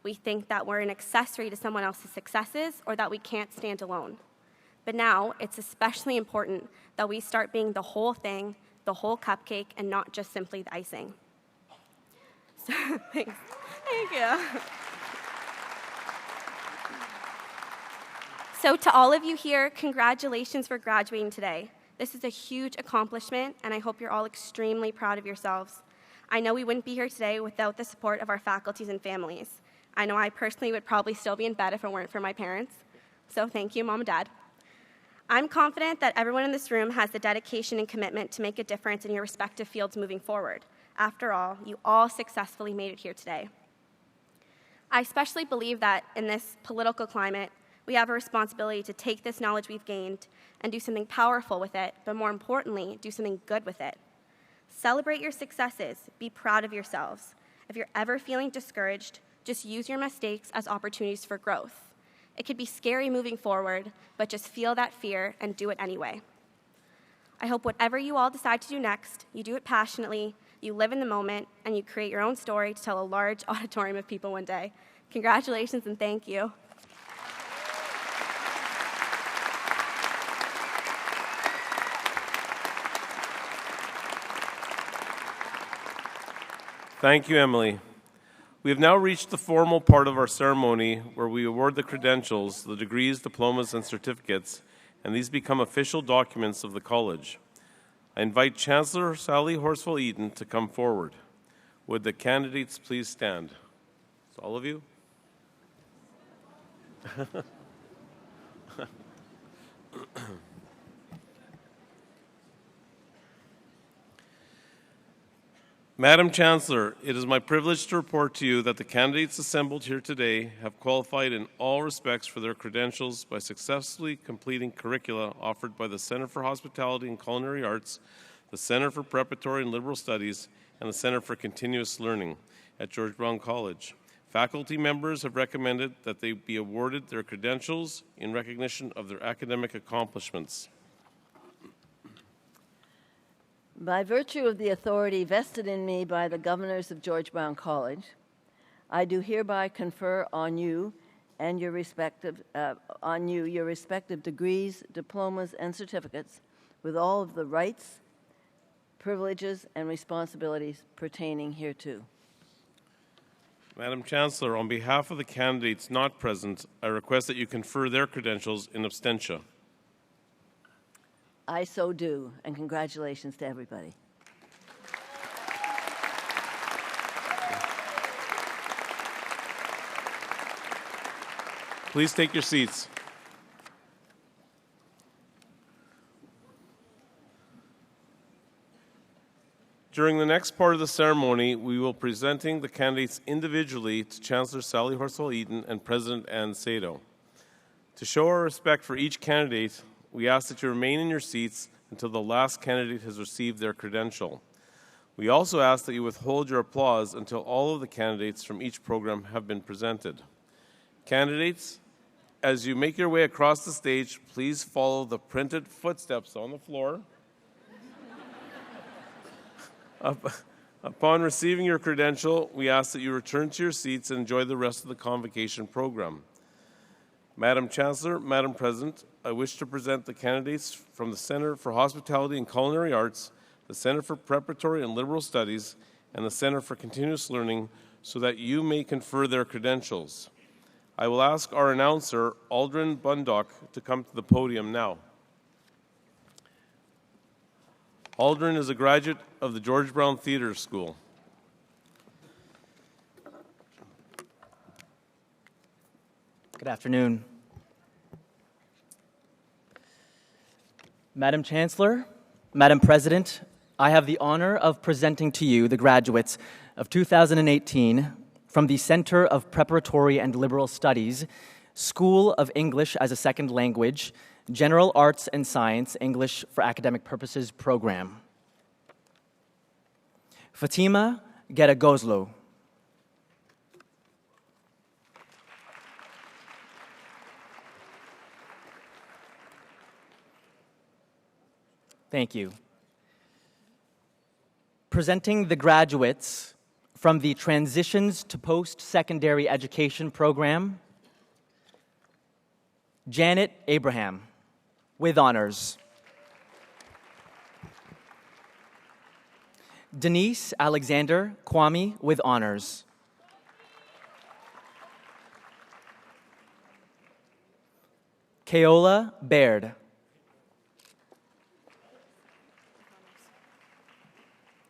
We think that we're an accessory to someone else's successes or that we can't stand alone. But now it's especially important that we start being the whole thing, the whole cupcake, and not just simply the icing. So, thanks. Thank you. So to all of you here, congratulations for graduating today. This is a huge accomplishment, and I hope you're all extremely proud of yourselves. I know we wouldn't be here today without the support of our faculties and families. I know I personally would probably still be in bed if it weren't for my parents. So thank you, Mom and Dad. I'm confident that everyone in this room has the dedication and commitment to make a difference in your respective fields moving forward. After all, you all successfully made it here today. I especially believe that in this political climate, we have a responsibility to take this knowledge we've gained and do something powerful with it, but more importantly, do something good with it. Celebrate your successes. Be proud of yourselves. If you're ever feeling discouraged, just use your mistakes as opportunities for growth. It could be scary moving forward, but just feel that fear and do it anyway. I hope whatever you all decide to do next, you do it passionately, you live in the moment, and you create your own story to tell a large auditorium of people one day. Congratulations and thank you. Thank you, Emily. We have now reached the formal part of our ceremony where we award the credentials, the degrees, diplomas, and certificates, and these become official documents of the college. I invite Chancellor Sally Horsfall-Eaton to come forward. Would the candidates please stand? It's all of you. Madam Chancellor, it is my privilege to report to you that the candidates assembled here today have qualified in all respects for their credentials by successfully completing curricula offered by the Center for Hospitality and Culinary Arts, the Center for Preparatory and Liberal Studies, and the Center for Continuous Learning at George Brown College. Faculty members have recommended that they be awarded their credentials in recognition of their academic accomplishments. By virtue of the authority vested in me by the governors of George Brown College, I do hereby confer on you and your respective degrees, diplomas, and certificates with all of the rights, privileges, and responsibilities pertaining hereto. Madam Chancellor, on behalf of the candidates not present, I request that you confer their credentials in absentia. I so do, and congratulations to everybody. Please take your seats. During the next part of the ceremony, we will be presenting the candidates individually to Chancellor Sally Horsfall-Eaton and President Ann Sato. To show our respect for each candidate, we ask that you remain in your seats until the last candidate has received their credential. We also ask that you withhold your applause until all of the candidates from each program have been presented. Candidates, as you make your way across the stage, please follow the printed footsteps on the floor. Upon receiving your credential, we ask that you return to your seats and enjoy the rest of the convocation program. Madam Chancellor, Madam President, I wish to present the candidates from the Center for Hospitality and Culinary Arts, the Center for Preparatory and Liberal Studies, and the Center for Continuous Learning so that you may confer their credentials. I will ask our announcer, Aldrin Bundock, to come to the podium now. Aldrin is a graduate of the George Brown Theatre School. Good afternoon. Madam Chancellor, Madam President, I have the honor of presenting to you the graduates of 2018 from the Center of Preparatory and Liberal Studies, School of English as a Second Language, General Arts and Science, English for Academic Purposes program. Fatima Gedagozlu. Thank you. Presenting the graduates from the Transitions to Post-Secondary Education program, Janet Abraham, with honors. Denise Alexander Kwame, with honors. Keola Baird.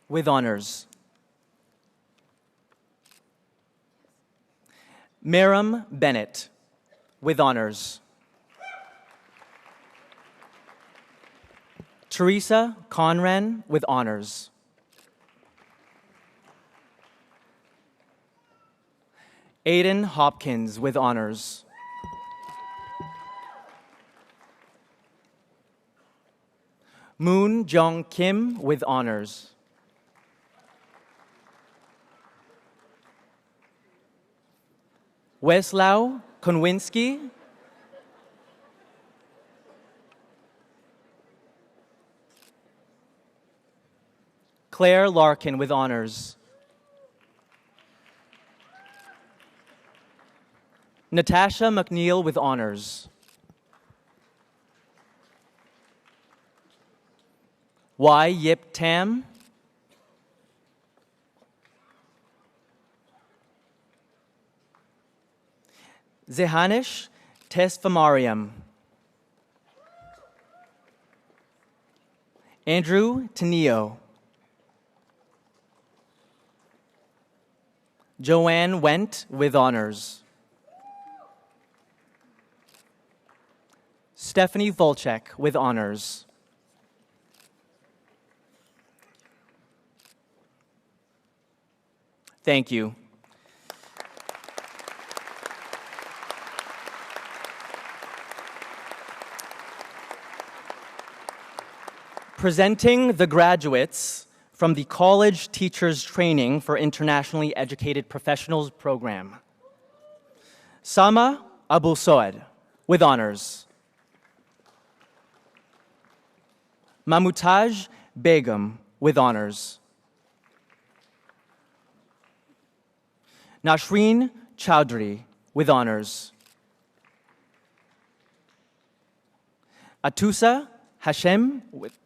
With honors. Miriam Bennett, with honors. Teresa Conran, with honors. Aiden Hopkins, with honors. Moon Jong Kim, with honors. Weslau Konwinski. Claire Larkin, with honors. Natasha McNeil, with honors. Y. Yip Tam. Zehanish Tesfamariam. Andrew Tenio. Joanne Went, with honors. Stephanie Volchek, with honors. Thank you. Presenting the graduates from the College Teachers Training for Internationally Educated Professionals program. Sama Abul Soed, with honors. Mamutaj Begum, with honors. Nashreen Chowdhury, with honors. Atusa Hashem, with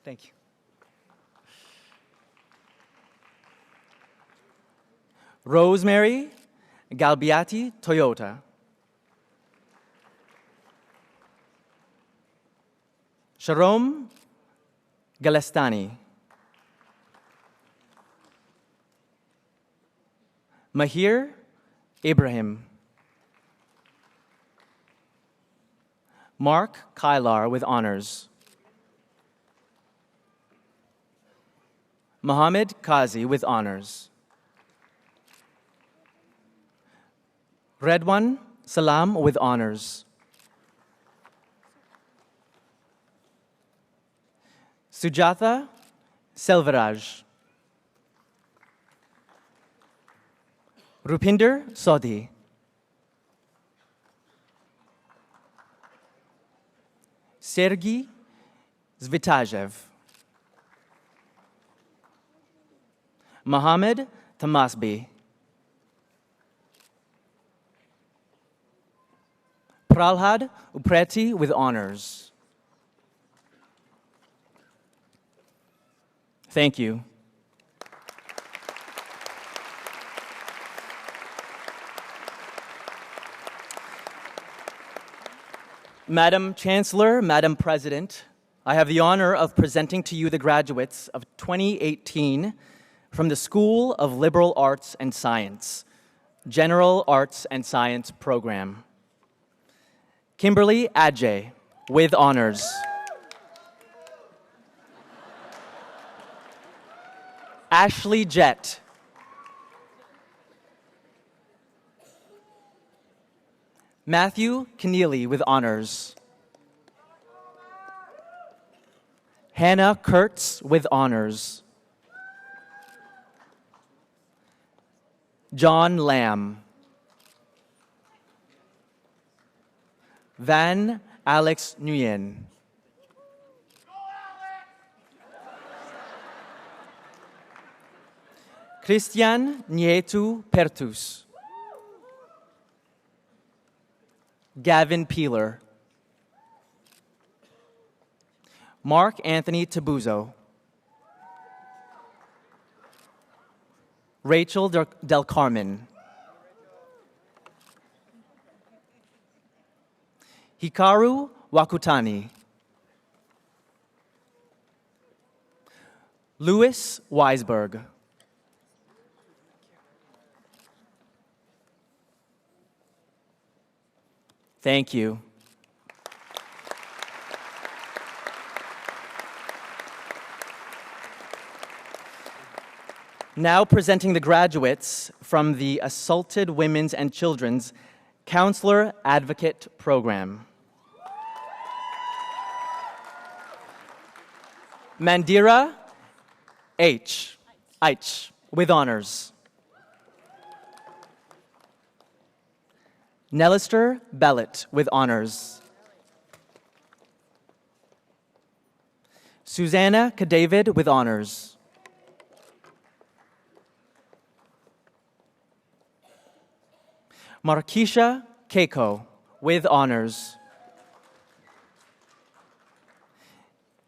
thank you. Rosemary Galbiati Toyota. Sharom Galestani. Mahir Ibrahim. Mark Kylar, with honors. Mohammed Kazi, with honors. Redwan Salam, with honors. Sujatha Selvaraj. Rupinder Sodhi. Sergey Zvitajev. Mohammed Tamasbi. Pralhad Upreti, with honors. Thank you. Madam Chancellor, Madam President, I have the honor of presenting to you the graduates of 2018 from the School of Liberal Arts and Science, General Arts and Science program. Kimberly Adjay, with honors. Ashley Jett. Matthew Keneally with honors. Hannah Kurtz with honors. John Lamb. Van Alex Nguyen. Christian Nietu Pertus. Gavin Peeler. Mark Anthony Tabuzo. Rachel Del Carmen. Hikaru Wakutani. Louis Weisberg. Thank you. Now presenting the graduates from the Assaulted Women's and Children's Counselor Advocate Program. Mandira H. Eich, with honors. Nellister Bellet, with honors. Susanna Kadavid, with honors. Markisha Keiko, with honors.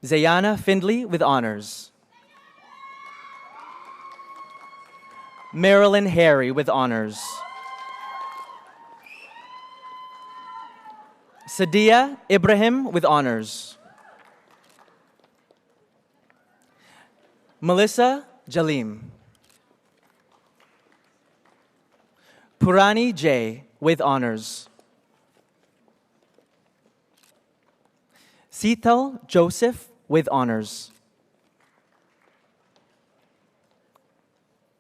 Zayana Findley, with honors. Marilyn Harry, with honors. Sadia Ibrahim, with honors. Melissa Jalim. Purani J, with honors. Sital Joseph, with honors.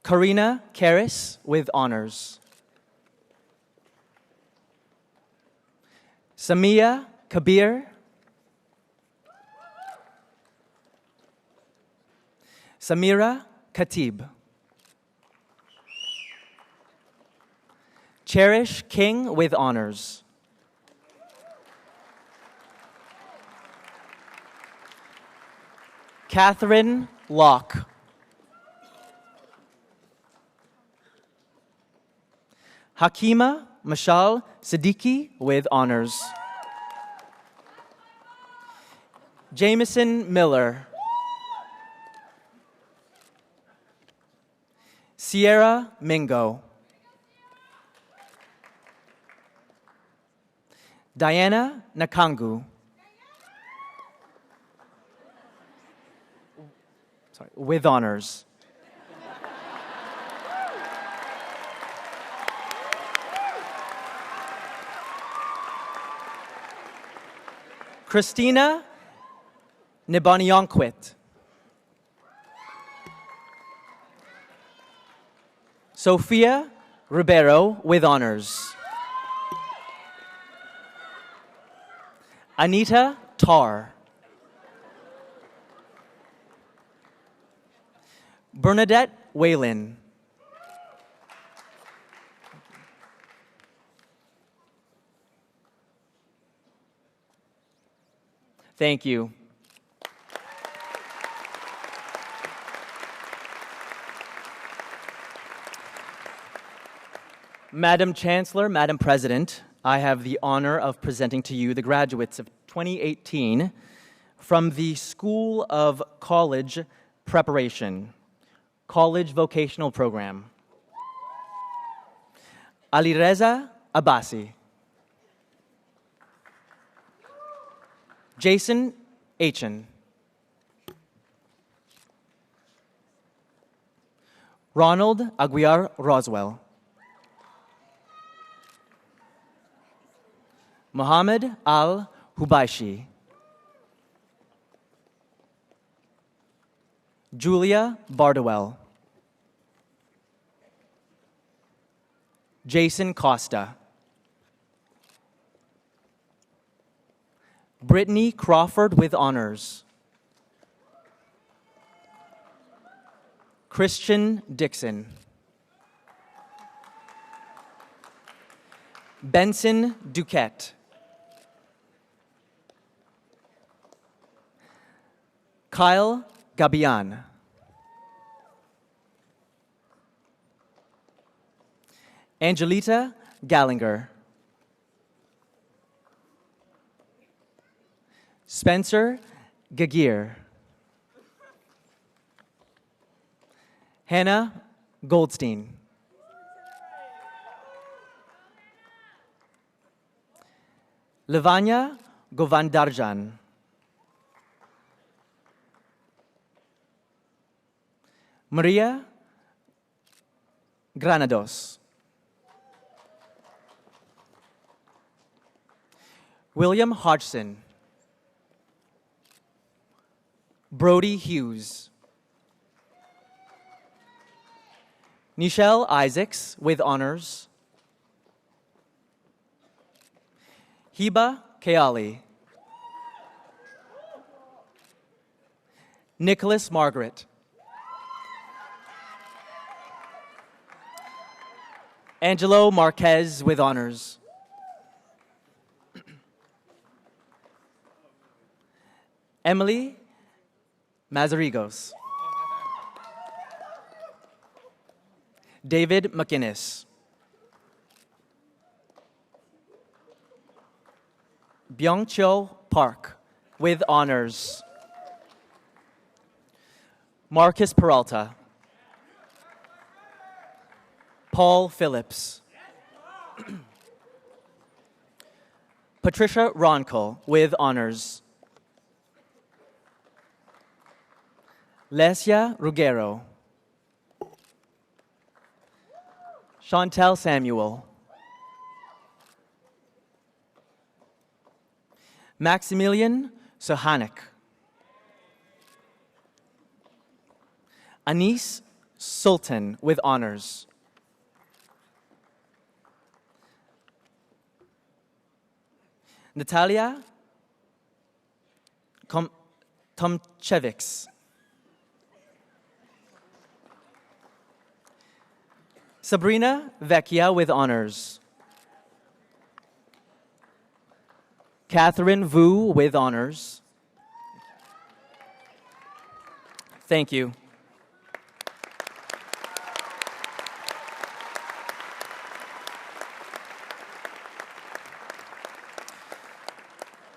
Karina Karis, with honors. Samia Kabir. Samira Khatib. Cherish King, with honors. Catherine Locke. Hakima Mashal Siddiqui, with honors. Jameson Miller. Sierra Mingo. Diana Nakangu. Sorry, with honors. Christina Nibanyonquit. Sophia Ribeiro, with honors. Anita Tar. Bernadette Whalen. Thank you. Madam Chancellor, Madam President, I have the honor of presenting to you the graduates of 2018 from the School of College Preparation, College Vocational Program. Alireza Abbasi. Jason Achen. Ronald Aguiar Roswell. Mohammed Al-Hubaishi. Julia Bardowell. Jason Costa. Brittany Crawford with honors. Christian Dixon. Benson Duquette. Kyle Gabian. Angelita Gallinger. Spencer Gagir. Hannah Goldstein. Lavanya Govandarjan. Maria Granados. William Hodgson. Brody Hughes. Nichelle Isaacs with honors. Hiba Keali. Nicholas Margaret. Angelo Marquez with honors. Emily Mazarigos. David McInnes. Byung-Chul Park with honors. Marcus Peralta. Paul Phillips. Patricia Ronco with honors. Lesia Ruggiero. Chantel Samuel. Maximilian Sohanek. Anis Sultan with honors. Natalia Tomchevics. Sabrina Vecchia with honors. Catherine Vu with honors. Thank you.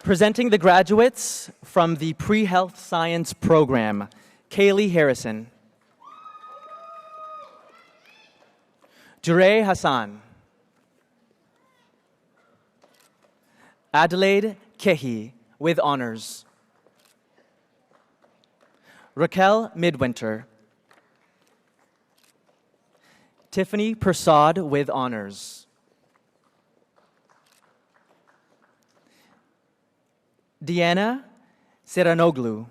Presenting the graduates from the Pre-Health Science program, Kaylee Harrison. Jure Hassan. Adelaide Kehi with honors. Raquel Midwinter. Tiffany Persad with honors. Deanna Seranoglu.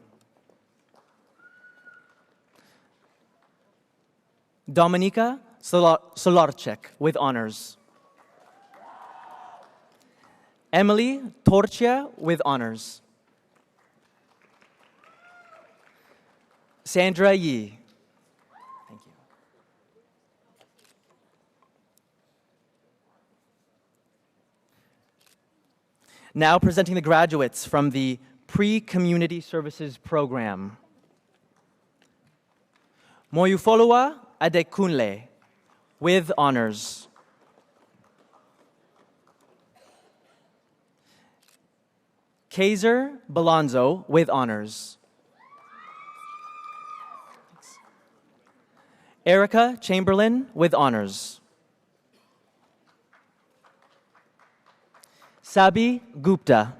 Dominika Solarchek with honors. Emily Torchia with honors. Sandra Yi. Thank you. Now presenting the graduates from the Pre-Community Services program. Moyufolua Adekunle with honors. Kaiser Balonzo with honors. Erica Chamberlain with honors. Sabi Gupta.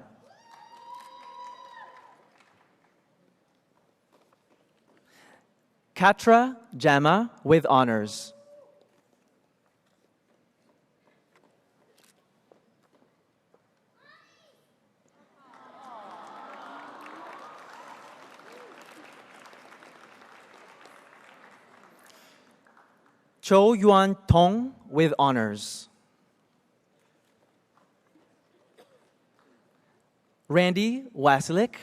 Katra Jama with honors. Cho Yuan Tong with honors. Randy Wasilik.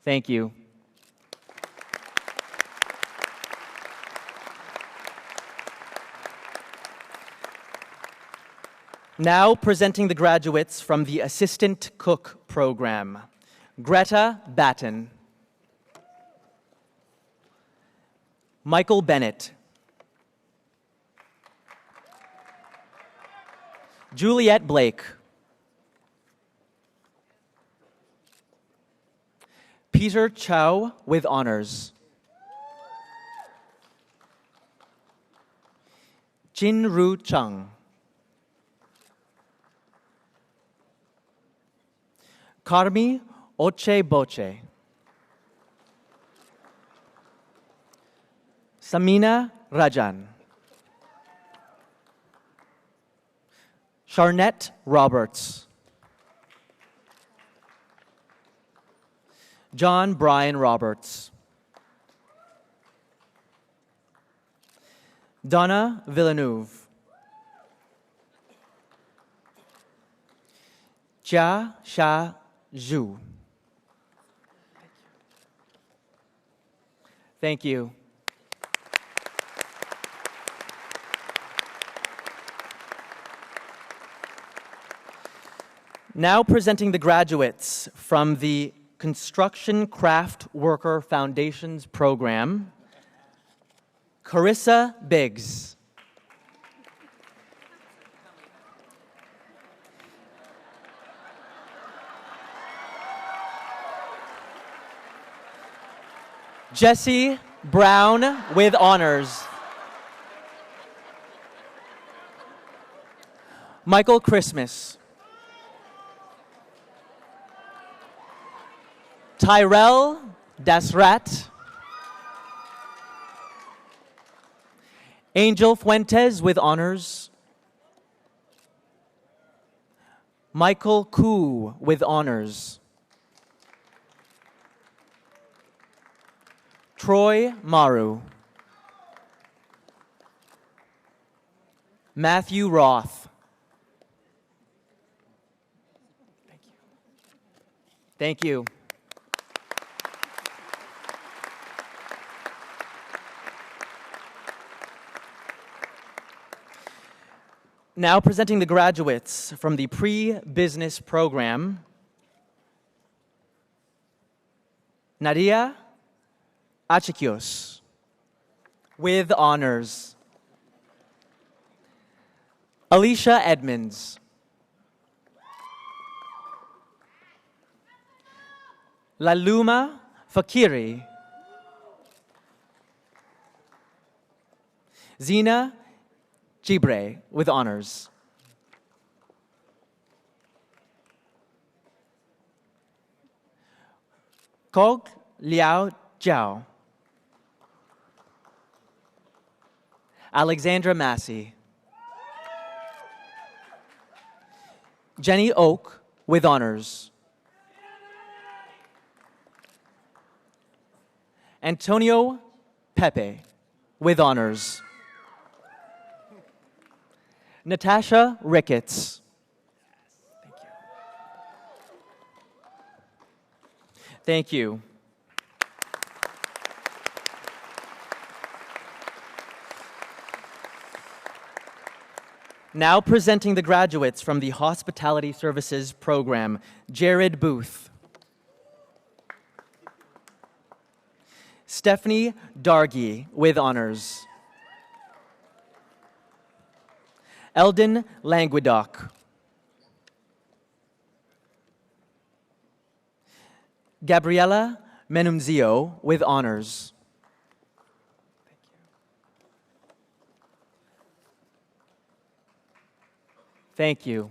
Thank you. Now presenting the graduates from the Assistant Cook program. Greta Batten. Michael Bennett. Juliet Blake. Peter Chow with honors. Jin Ru Chung. Karmi Oche Boche. Samina Rajan. Charnette Roberts. John Brian Roberts. Donna Villeneuve. Jia Sha Zhu. Thank you. Now presenting the graduates from the Construction Craft Worker Foundations program, Carissa Biggs. Jesse Brown with honors. Michael Christmas. Tyrell Dasrat. Angel Fuentes with honors. Michael Koo with honors. Troy Maru. Matthew Roth. Thank you. Now presenting the graduates from the pre-business program, Nadia Achikios with honors. Alicia Edmonds. Laluma Fakiri. Zina Gibre with honors. Kog Liao Jiao. Alexandra Massey. Jenny Oak with honors. Antonio Pepe with honors. Natasha Ricketts. Thank you. Now presenting the graduates from the Hospitality Services program, Jared Booth. Stephanie Dargy with honors. Eldon Languedoc. Gabriela Menunzio with honors. Thank you.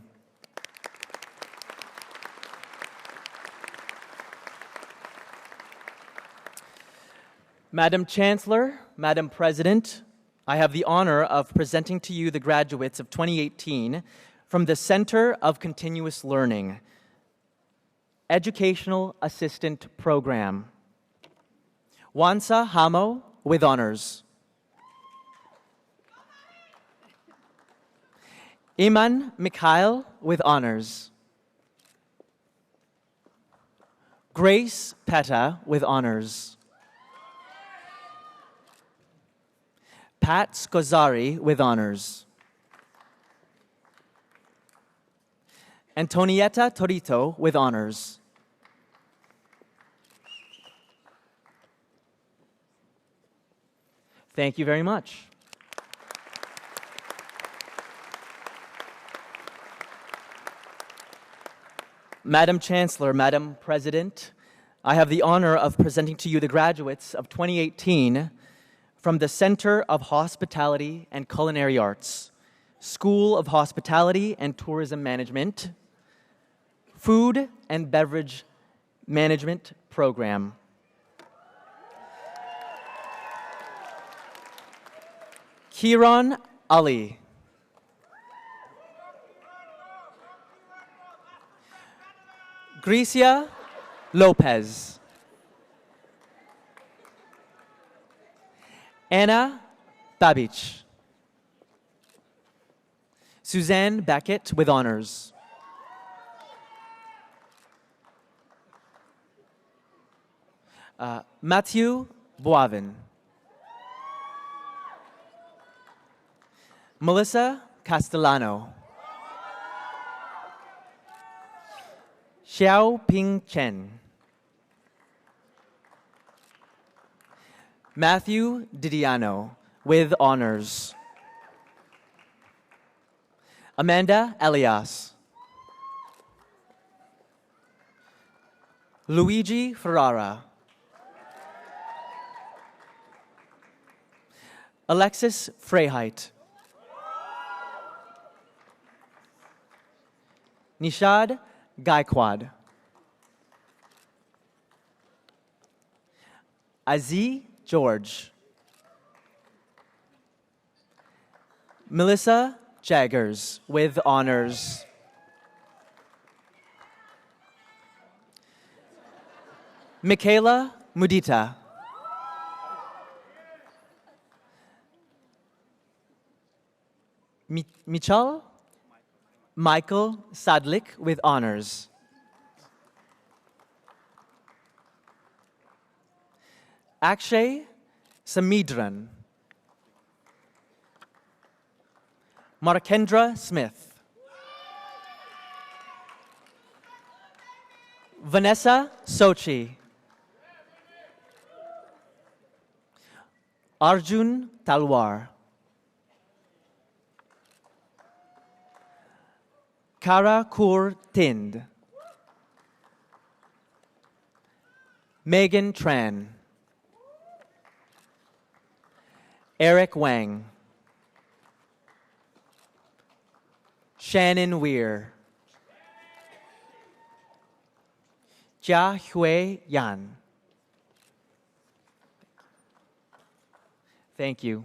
Madam Chancellor, Madam President, I have the honor of presenting to you the graduates of 2018 from the Center of Continuous Learning, Educational Assistant Program. Wansa Hamo with honors. Iman Mikhail with honors. Grace Petta with honors. Pat Scozzari with honors. Antonietta Torito with honors. Thank you very much. Madam Chancellor, Madam President, I have the honor of presenting to you the graduates of 2018 from the Center of Hospitality and Culinary Arts, School of Hospitality and Tourism Management, Food and Beverage Management Program. Kiran Ali. Grecia Lopez. Anna Babic. Suzanne Beckett with honors. Matthew Boivin. Melissa Castellano. Xiao Ping Chen. Matthew Didiano with honors. Amanda Elias. Luigi Ferrara. Alexis Freyheit. Nishad Gaikwad. Aziz George. Melissa Jaggers with honors. Michaela Mudita. Michal Michael Sadlik with honors. Akshay Samidran. Markendra Smith. Vanessa Sochi. Arjun Talwar. Kara Kaur Tind. Megan Tran. Eric Wang. Shannon Weir. Jia Hui Yan. Thank you.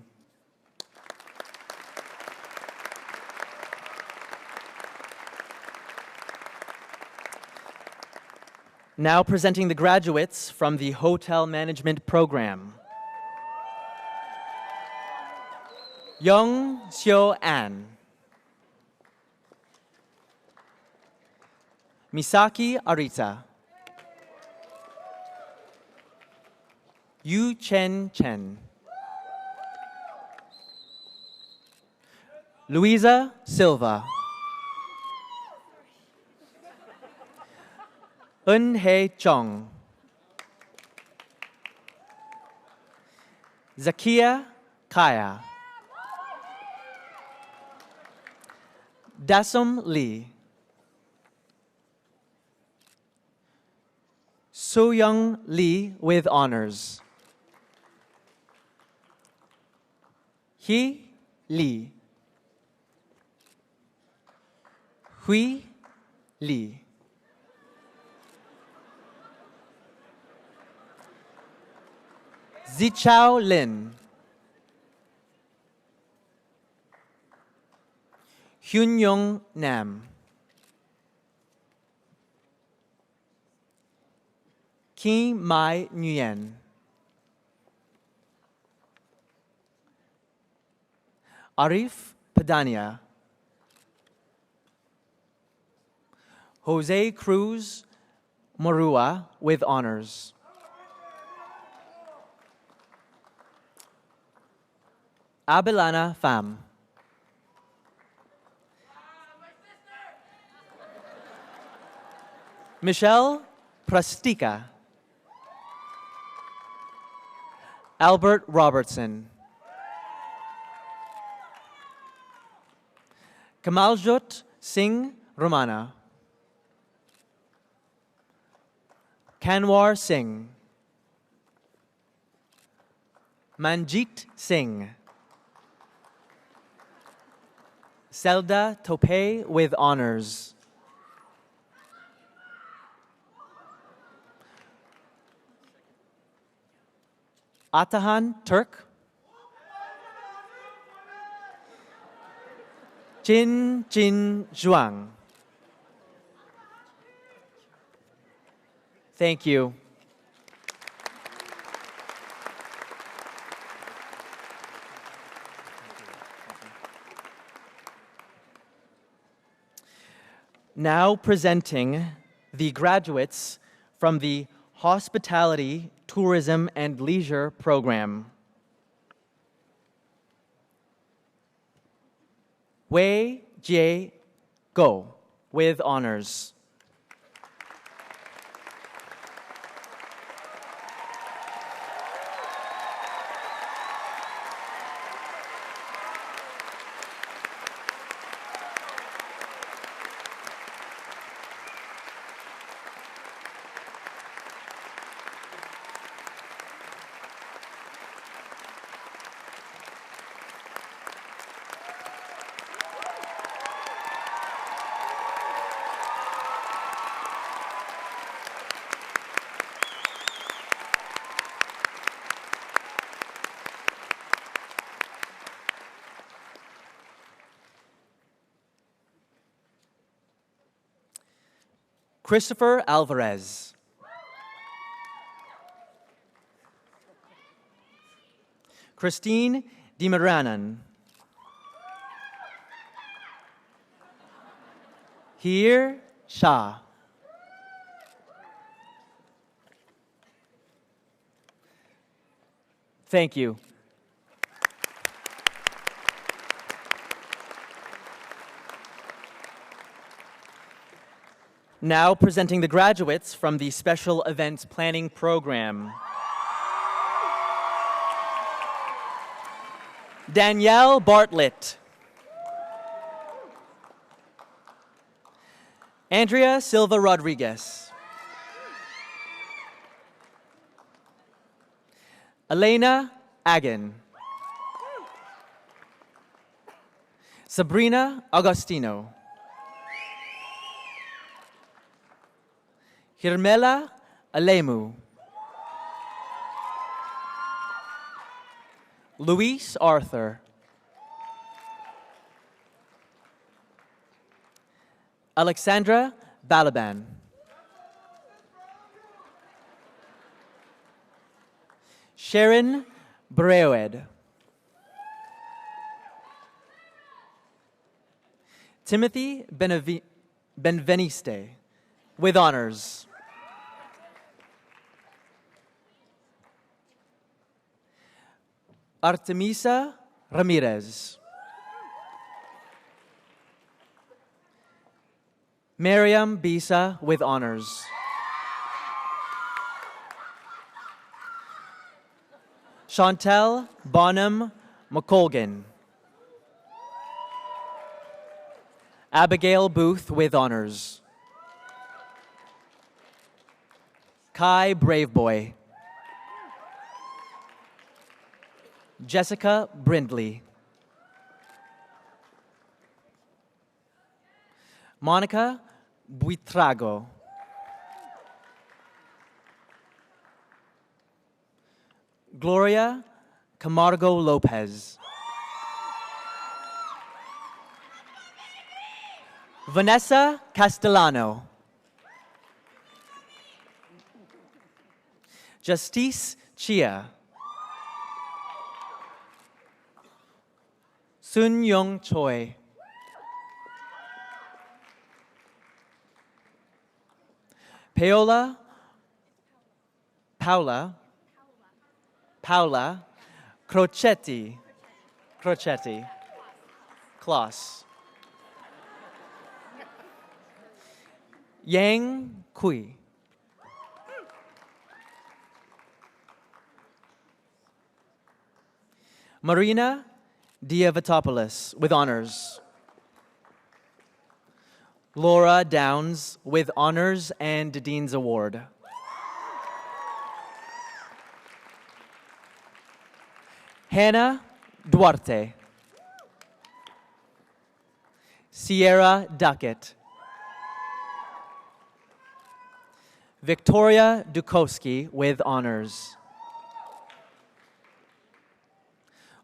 Now presenting the graduates from the Hotel Management Program. Young Seo An. Misaki Arita. Yu Chen Chen. Luisa Silva. Eun Hye Chong. Zakia Kaya. Dasom Lee. So-young Lee with honors. Hee Lee. Hui Lee. Zichao Lin. Hyun Young Nam. Kim Mai Nguyen. Arif Padania. Jose Cruz Morua with honors. Abelana Pham. Michelle Prastika. Albert Robertson. Kamaljot Singh Romana. Kanwar Singh. Manjit Singh. Selda Tope with honors. Atahan Turk. Jin Jin Zhuang. Thank you. Now presenting the graduates from the Hospitality, Tourism, and Leisure program. Wei Jie Go with honors. Christopher Alvarez. Christine Dimaranan. Heer Shah. Thank you. Now presenting the graduates from the Special Events Planning Program. Danielle Bartlett. Andrea Silva Rodriguez. Elena Agan. Sabrina Agostino. Hirmela Alemu. Luis Arthur. Alexandra Balaban. Sharon Breoed. Timothy Benveniste with honors. Artemisa Ramirez. Miriam Bisa with honors. Chantel Bonham McColgan. Abigail Booth with honors. Kai Braveboy. Jessica Brindley. Monica Buitrago. Gloria Camargo Lopez. Vanessa Castellano. Justice Chia. Sun Young Choi. Paola Crocetti. Klaus. Yang Kui. Marina Diavatopoulos with honors. Laura Downs with honors and Dean's Award. Hannah Duarte. Sierra Duckett. Victoria Dukowski with honors.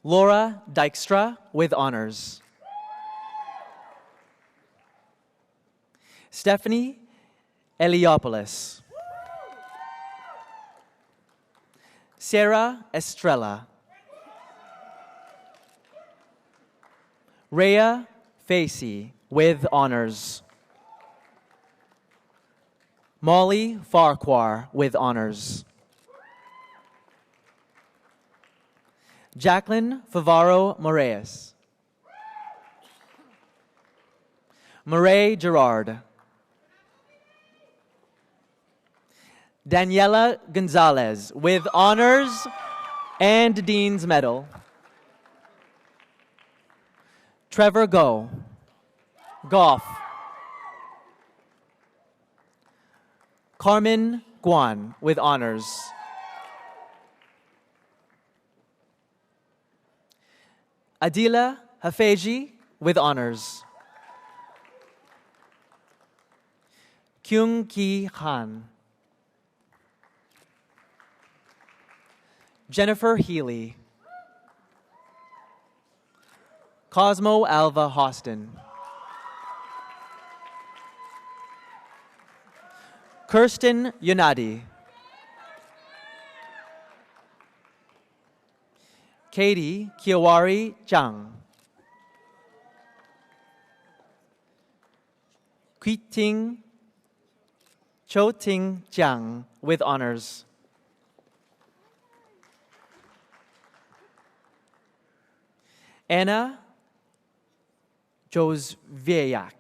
Laura Dykstra with honors. Stephanie Eliopoulos. Sarah Estrella. Rhea Facey with honors. Molly Farquhar with honors. Jacqueline Favaro Moraes. Murray Gerard. Daniela Gonzalez with honors and Dean's Medal. Trevor Goff. Carmen Guan with honors. Adila Hafeji with honors. Kyung Ki Han. Jennifer Healy. Cosmo Alva Hostin. Kirsten Yunadi. Katie Kiawari Zhang. Cho Ting Jiang with honors. Anna Jozviak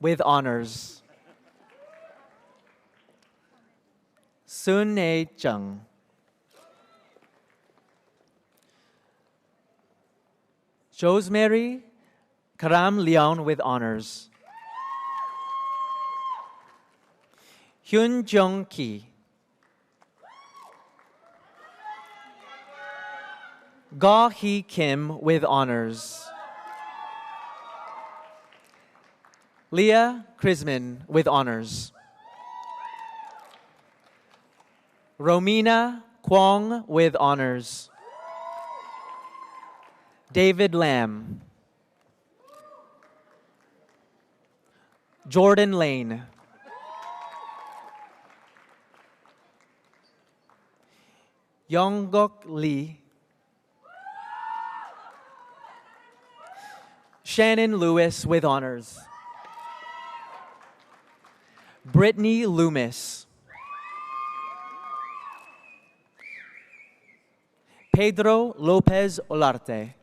with honors. Sun Ne Zheng. Josemary Karam Leon with honors. Hyun Jong Ki. Ga Hee Kim with honors. Leah Krisman with honors. Romina Kwong with honors. David Lamb. Jordan Lane. Yonggok Lee. Shannon Lewis with honors. Brittany Loomis. Pedro Lopez Olarte.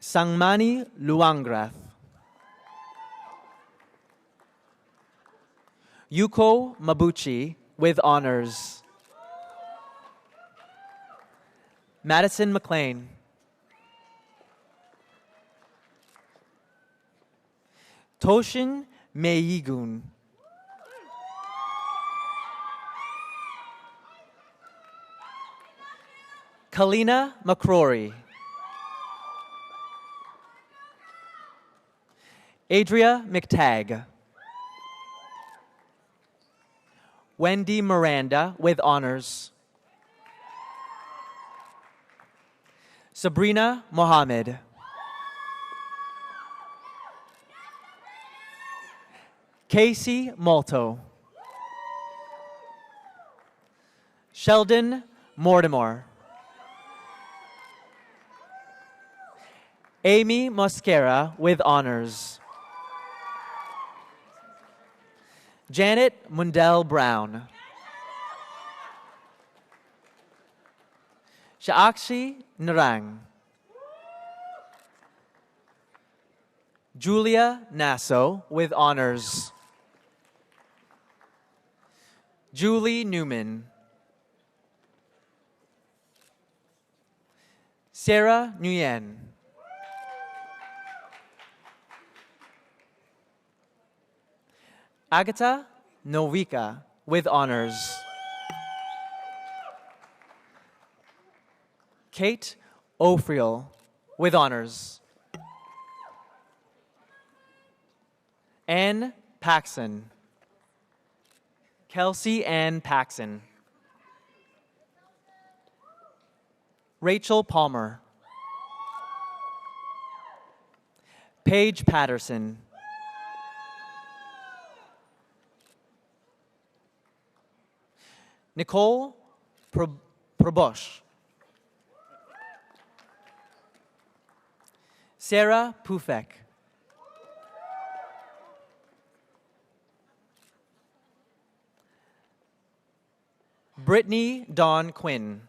Sangmani Luangrath. Yuko Mabuchi with honors. Madison McLean. Toshin Meigun. Kalina McCrory. Adria McTagg. Wendy Miranda with honors. Sabrina Mohammed. Casey Malto. Sheldon Mortimer. Amy Mosquera with honors. Janet Mundell Brown. Shaakshi Narang. Julia Nasso with honors. Julie Newman. Sarah Nguyen. Agata Novika with honors. Kate Ofriel with honors. Ann Paxson. Kelsey Ann Paxson. Rachel Palmer. Paige Patterson. Nicole Probosh. Sarah Pufek. Brittany Dawn Quinn.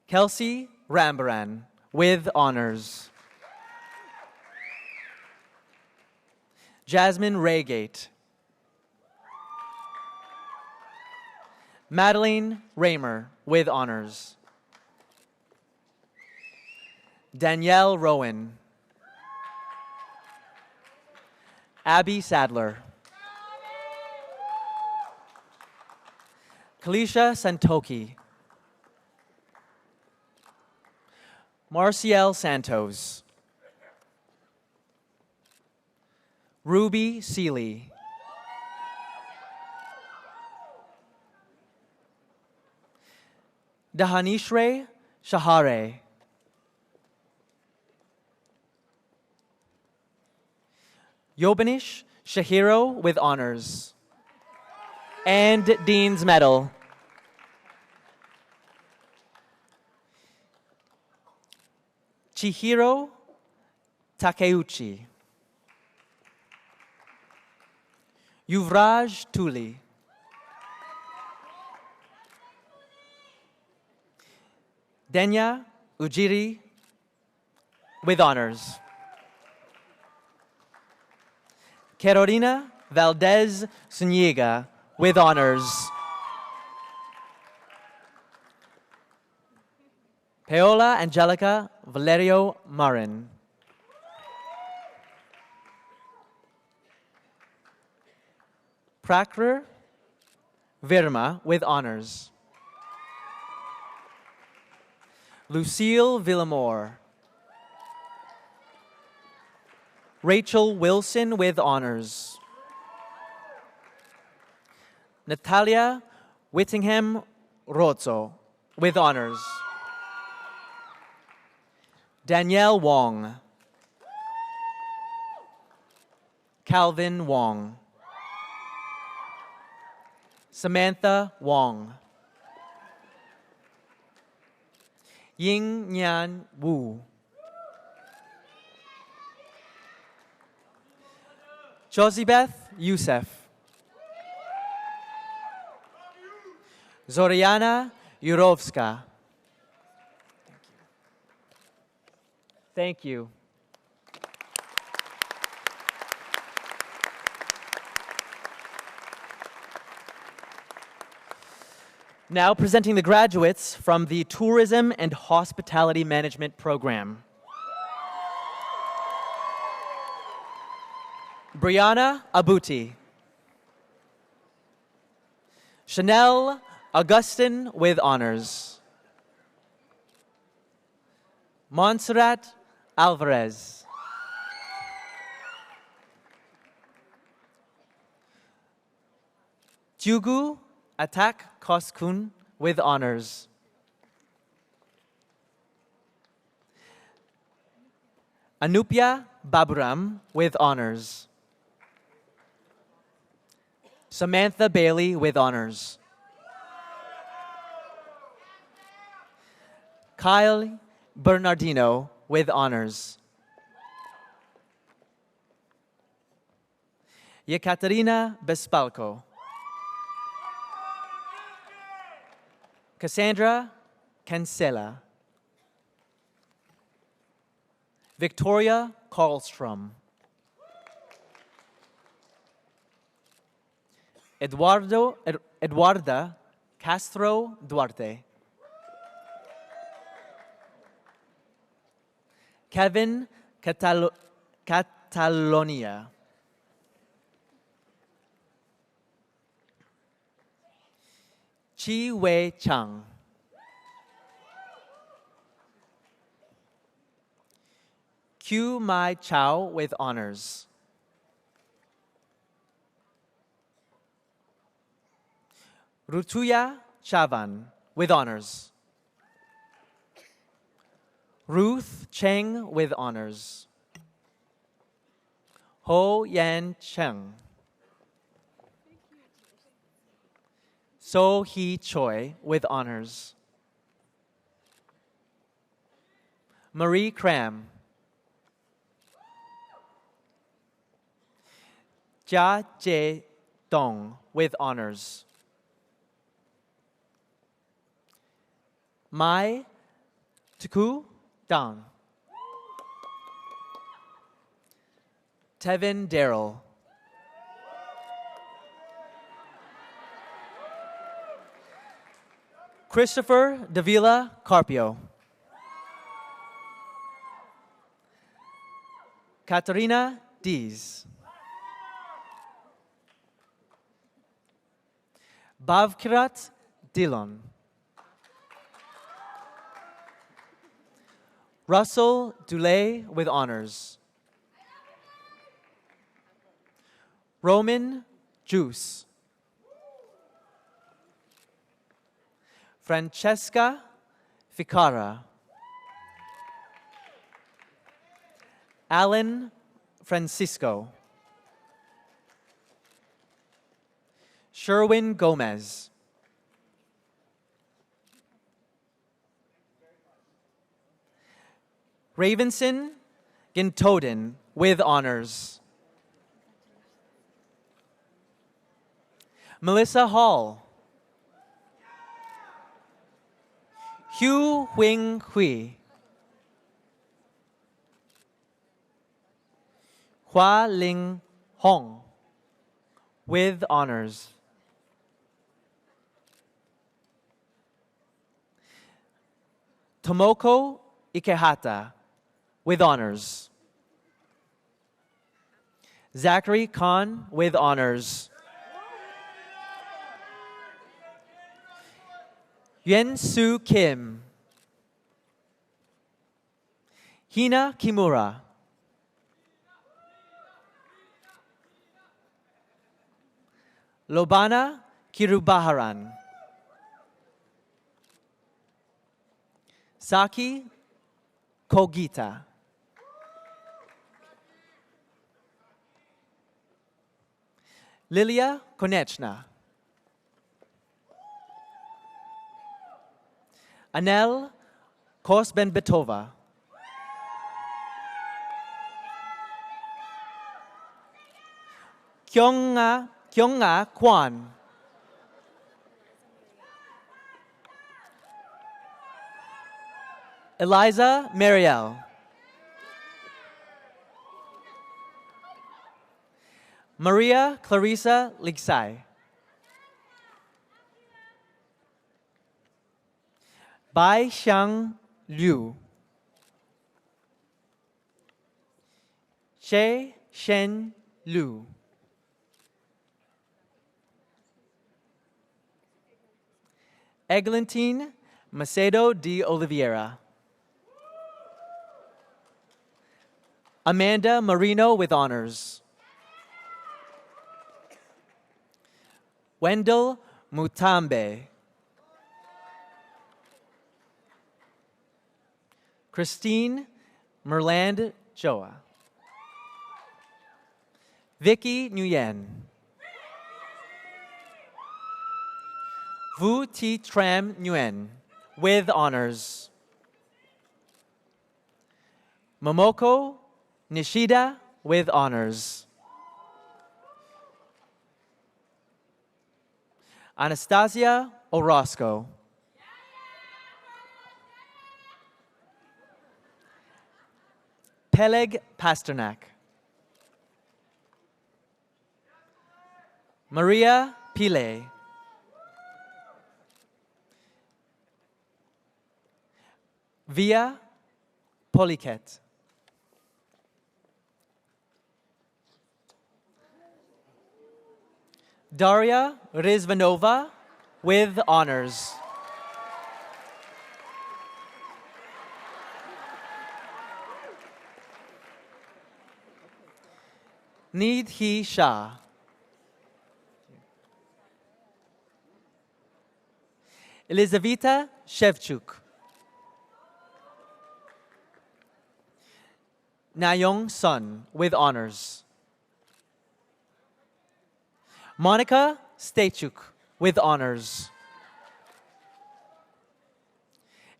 Kelsey Rambaran with honors. Jasmine Raygate. Madeline Raymer with honors. Danielle Rowan. Abby Sadler. Kalisha Santoki. Marciel Santos. Ruby Seeley. Dahanishre Shahare. Yobanish Shahiro with honors. And Dean's Medal. Chihiro Takeuchi. Yuvraj Tuli. Denya Ujiri with honors. Carolina Valdez Zuniga with honors. Paola Angelica Valerio Marin. Prakr Virma with honors. Lucille Villamore. Rachel Wilson with honors. Natalia Whittingham Rozzo with honors. Danielle Wong. Calvin Wong. Samantha Wong. Ying Nyan Wu. Josibeth Youssef. Zoriana Yurovska. Thank you. Now presenting the graduates from the Tourism and Hospitality Management Program. Brianna Abuti. Chanel Augustin with honors. Montserrat Alvarez. Jugu Atak Koskun with honors. Anupya Baburam with honors. Samantha Bailey with honors. Kyle Bernardino with honors. Yekaterina Bespalko. Cassandra Cancela. Victoria Karlstrom. Eduarda Castro Duarte. Kevin Catalonia. Chi Wei Chang. Q Mai Chao with honors. Rutuya Chavan with honors. Ruth Cheng with honors. Ho Yan Cheng. So Hee Choi with honors. Marie Cram. Jia Jae Dong with honors. Mai Tuku Dang. Tevin Darrell. Christopher Davila Carpio. Katarina Dees. Bavkirat Dillon. Russell Dulay with honors. Roman Juice. Francesca Ficara. Alan Francisco. Sherwin Gomez. Ravenson Gintoden with honors. Melissa Hall. Hugh Huing Hui. Hua Ling Hong with honors. Tomoko Ikehata with honors. Zachary Khan with honors. Yuan Su Kim. Hina Kimura. Lobana Kirubaharan. Saki Kogita. Lilia Konechna. Anel Kosbenbetova. Kyonga Kwan. Eliza Mariel. Maria Clarissa Ligsai. Bai Xiang Liu. She Shen Liu. Eglantine Macedo de Oliveira. Amanda Marino with honors. Wendell Mutambe. Christine Merland Joa. Vicky Nguyen. Vu Thi Tram Nguyen with honors. Momoko Nishida with honors. Anastasia Orozco. Peleg Pasternak. Maria Pile. Via Poliquet. Daria Rizvanova with honors. Needhi Shah. Elizaveta Shevchuk. Nayong Sun with honors. Monica Stachuk with honors.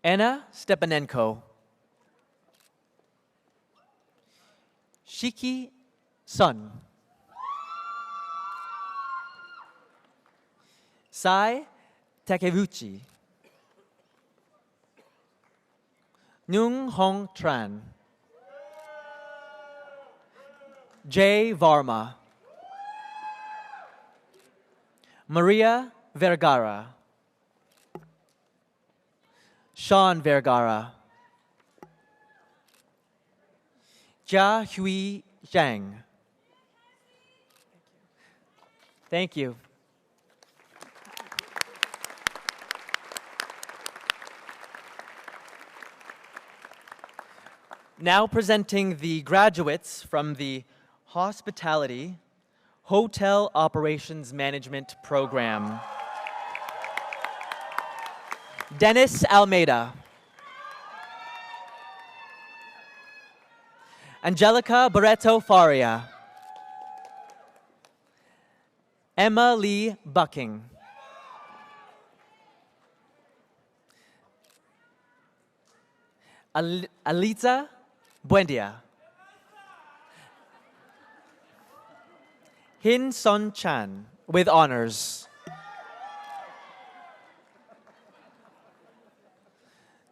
Anna Stepanenko. Shiki Sun. Sai Takeuchi. Nung Hong Tran. Jay Varma. Maria Vergara. Sean Vergara. Jia Hui Zhang. Thank you. Now presenting the graduates from the Hospitality Hotel Operations Management Program. Dennis Almeida. Angelica Barreto Faria. Emma Lee Bucking. Alita Buendia. Hin Son Chan with honors.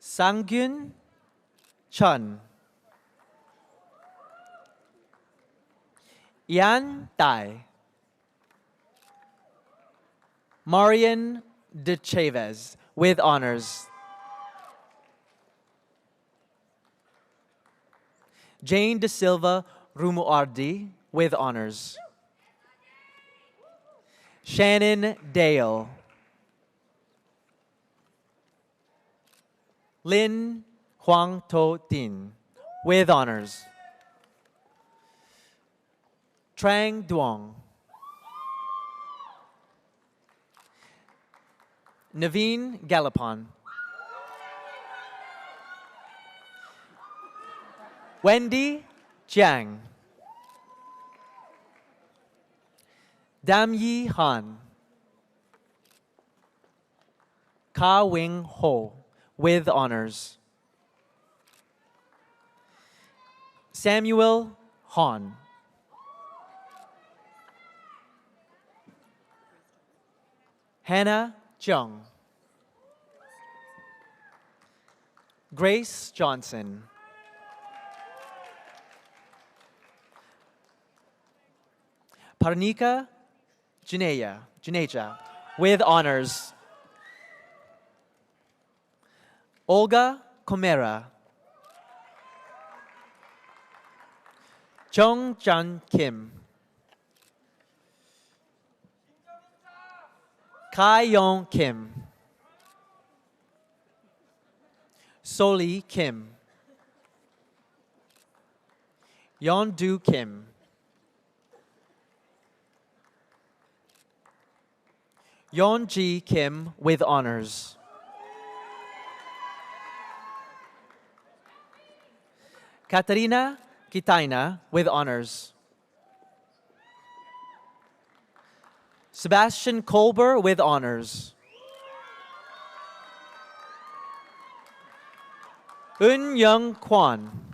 Sangyun Chun. Yan Tai. Marian De Chavez with honors. Jane De Silva Rumuardi with honors. Shannon Dale. Lin Huang To Tin with honors. Trang Duong. Naveen Galapon. Wendy Jiang. Dam Yi Han. Ka Wing Ho with honors. Samuel Han. Hannah Jung. Grace Johnson. Parnika Juneja with honors. Olga Komera. Chung Jan Kim. Kai Yong Kim. Soli Kim. Yeondu Kim. Yeonji Kim with honors. Katarina Kitaina with honors. Sebastian Kolber with honors. Eun Young Kwan.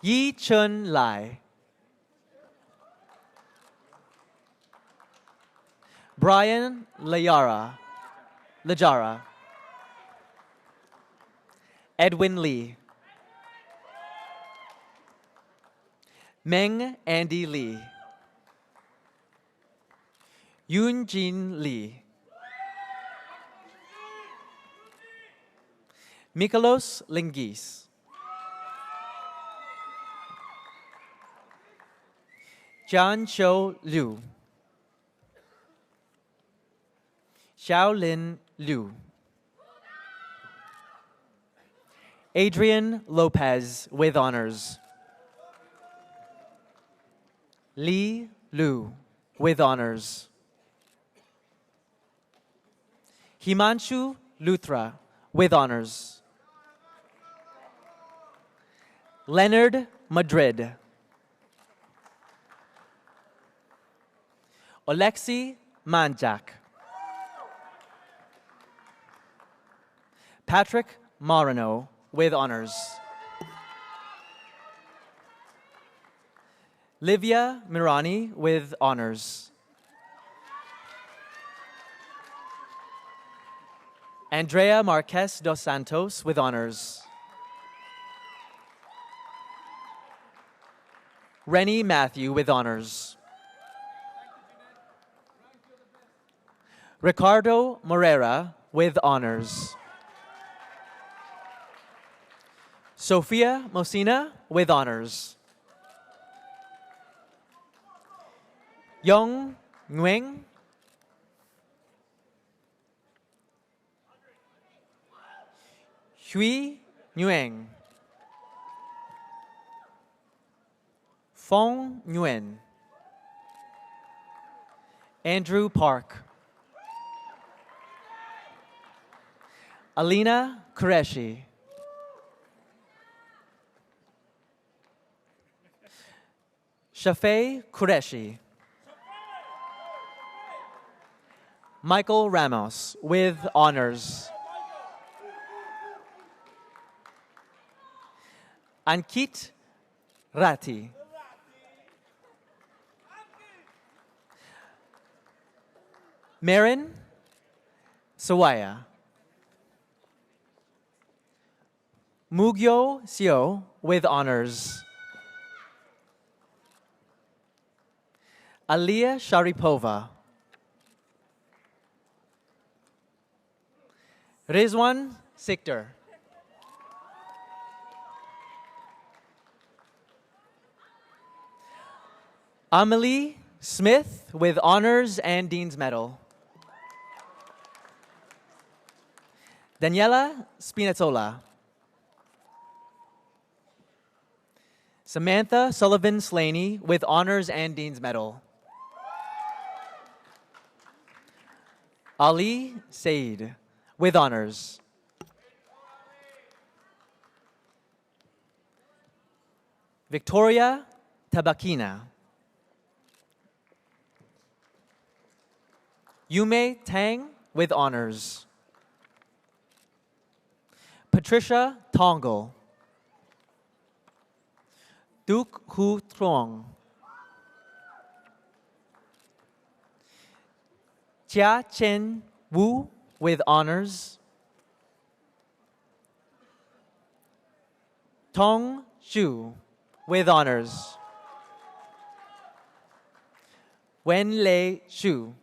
Yi Chun Lai. Brian Lajara. Edwin Lee. Meng Andy Lee. Yoon Jin Lee. Mikolos Lingis. John Cho Liu. Xiaolin Liu. Adrian Lopez with honors. Li Lu with honors. Himanshu Luthra with honors. Leonard Madrid. Alexi Manjak. Patrick Marino with honors. Livia Mirani with honors. Andrea Marquez dos Santos with honors. Rennie Matthew with honors. Ricardo Morera with honors. Sophia Mosina with honors. Yong Nguyen. Hui Nguyen. Fong Nguyen. Andrew Park. Alina Qureshi. Shafay Qureshi. Michael Ramos with honors. Ankit Rati. Marin Sawaya. Mugyo Seo with honors. Aliyah Sharipova. Rizwan Sikter. Amelie Smith with honors and Dean's Medal. Daniela Spinazzola. Samantha Sullivan Slaney with honors and Dean's Medal. Ali Said with honors. Victoria Tabakina. Yume Tang with honors. Patricia Tongol. Duke Hu Trong. Chia Chen Wu with honors. Tong Xu with honors. Wen Lei Xu.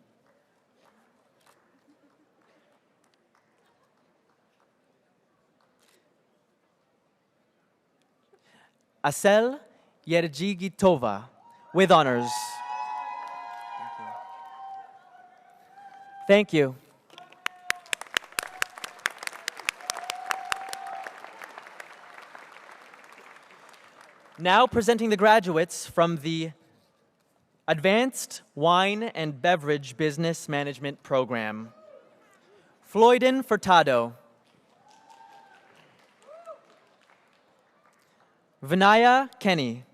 Asel Yerjigitova with honors. Thank you. Now presenting the graduates from the Advanced Wine and Beverage Business Management Program. Floyden Furtado. Vinaya Kenny.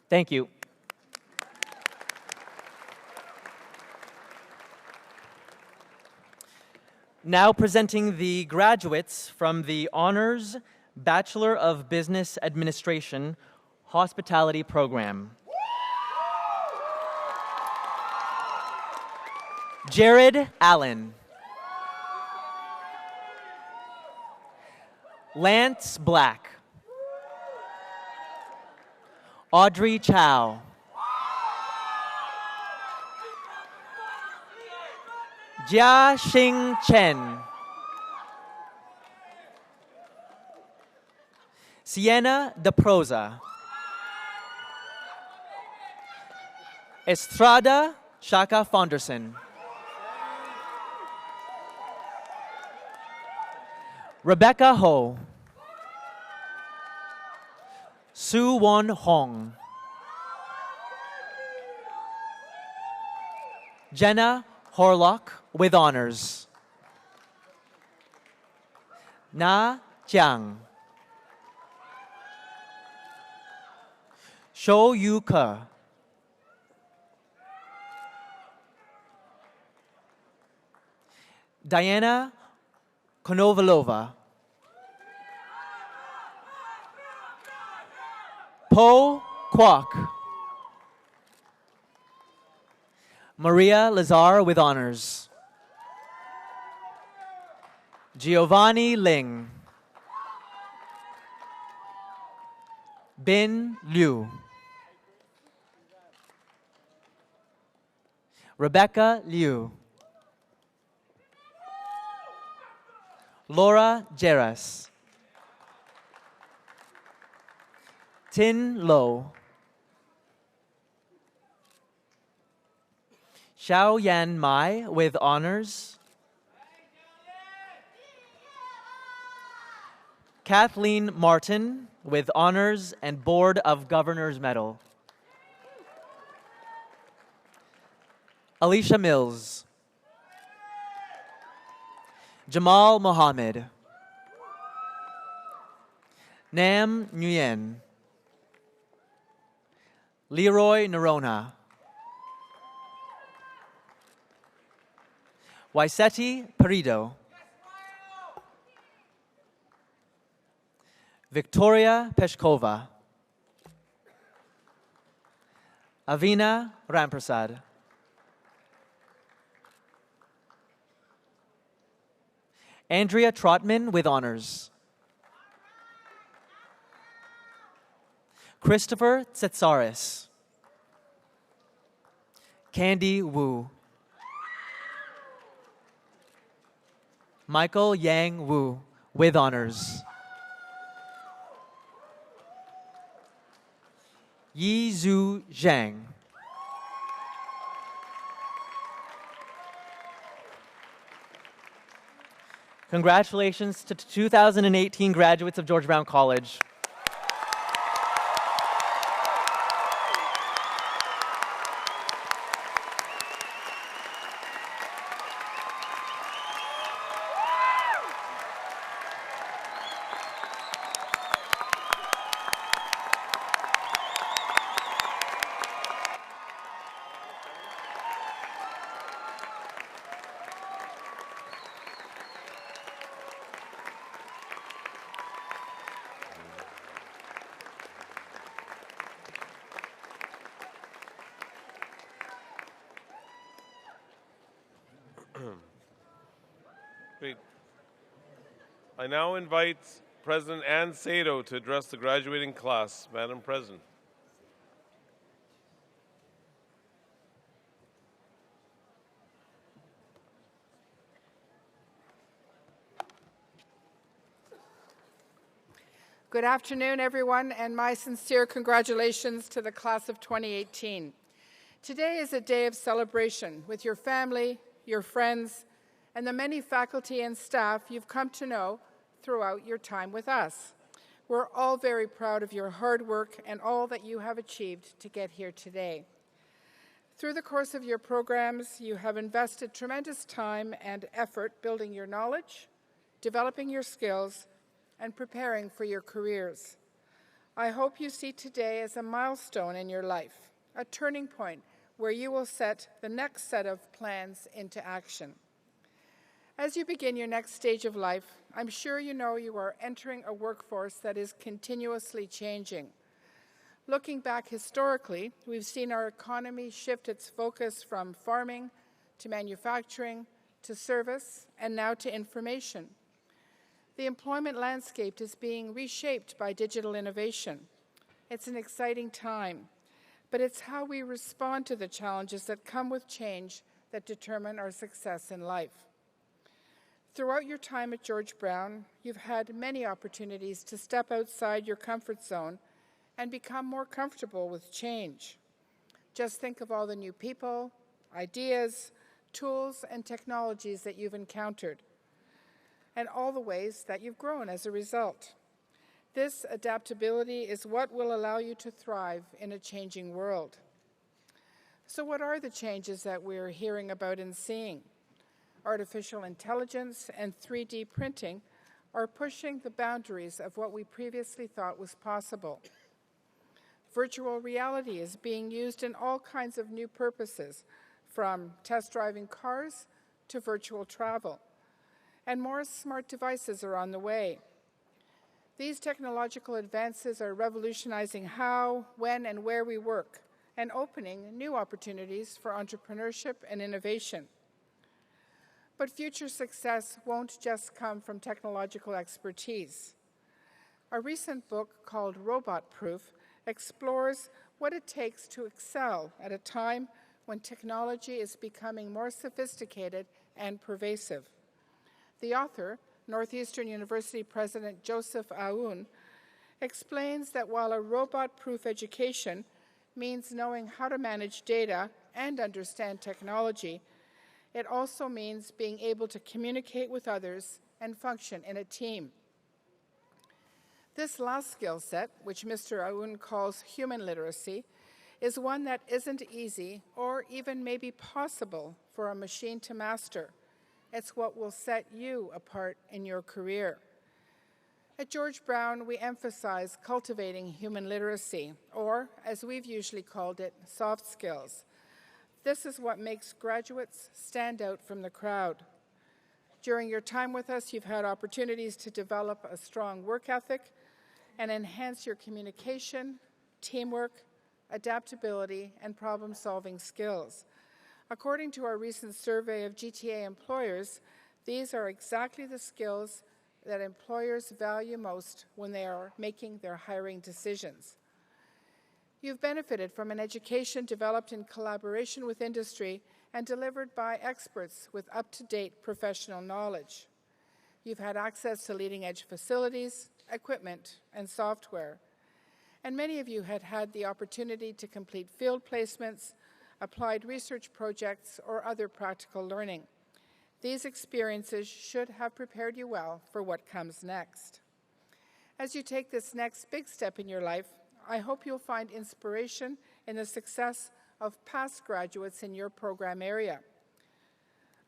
Thank you. Now presenting the graduates from the Honors Bachelor of Business Administration Hospitality Program. Jared Allen. Lance Black. Audrey Chow. Jia Xing Chen. Sienna De Proza. Estrada Shaka Fonderson. Rebecca Ho. Su Won Hong. Jenna Horlock with honors. Na Jiang. Shou Yu Ke. Diana Konovalova. Po Kwok. Maria Lazar with honors. Giovanni Ling. Bin Liu. Rebecca Liu. Laura Jeras. Tin Lo. Xiao Yan Mai with honors. Kathleen Martin with honors and Board of Governors Medal. Alicia Mills. Jamal Mohammed. Nam Nguyen. Leroy Nerona. Waiseti Perido. Victoria Peshkova. Avina Ramprasad. Andrea Trotman with honors. Christopher Tsetsaris. Candy Wu. Michael Yang Wu with honors. Yi Zhu Zhang. Congratulations to 2018 graduates of George Brown College. Great. I now invite President Ann Sato to address the graduating class. Madam President. Good afternoon, everyone, and my sincere congratulations to the class of 2018. Today is a day of celebration with your family, your friends, and the many faculty and staff you've come to know throughout your time with us. We're all very proud of your hard work and all that you have achieved to get here today. Through the course of your programs, you have invested tremendous time and effort building your knowledge, developing your skills, and preparing for your careers. I hope you see today as a milestone in your life, a turning point where you will set the next set of plans into action. As you begin your next stage of life, I'm sure you know you are entering a workforce that is continuously changing. Looking back historically, we've seen our economy shift its focus from farming to manufacturing, to service, and now to information. The employment landscape is being reshaped by digital innovation. It's an exciting time, but it's how we respond to the challenges that come with change that determine our success in life. Throughout your time at George Brown, you've had many opportunities to step outside your comfort zone and become more comfortable with change. Just think of all the new people, ideas, tools, and technologies that you've encountered, and all the ways that you've grown as a result. This adaptability is what will allow you to thrive in a changing world. So what are the changes that we're hearing about and seeing? Artificial intelligence and 3D printing are pushing the boundaries of what we previously thought was possible. Virtual reality is being used in all kinds of new purposes, from test driving cars to virtual travel. And more smart devices are on the way. These technological advances are revolutionizing how, when, and where we work, and opening new opportunities for entrepreneurship and innovation. But future success won't just come from technological expertise. A recent book called Robot Proof explores what it takes to excel at a time when technology is becoming more sophisticated and pervasive. The author, Northeastern University President Joseph Aoun, explains that while a robot-proof education means knowing how to manage data and understand technology, it also means being able to communicate with others and function in a team. This last skill set, which Mr. Aoun calls human literacy, is one that isn't easy or even maybe possible for a machine to master. It's what will set you apart in your career. At George Brown, we emphasize cultivating human literacy, or, as we've usually called it, soft skills. This is what makes graduates stand out from the crowd. During your time with us, you've had opportunities to develop a strong work ethic and enhance your communication, teamwork, adaptability, and problem-solving skills. According to our recent survey of GTA employers, these are exactly the skills that employers value most when they are making their hiring decisions. You've benefited from an education developed in collaboration with industry and delivered by experts with up-to-date professional knowledge. You've had access to leading-edge facilities, equipment, and software. And many of you had had the opportunity to complete field placements, applied research projects, or other practical learning. These experiences should have prepared you well for what comes next. As you take this next big step in your life, I hope you'll find inspiration in the success of past graduates in your program area.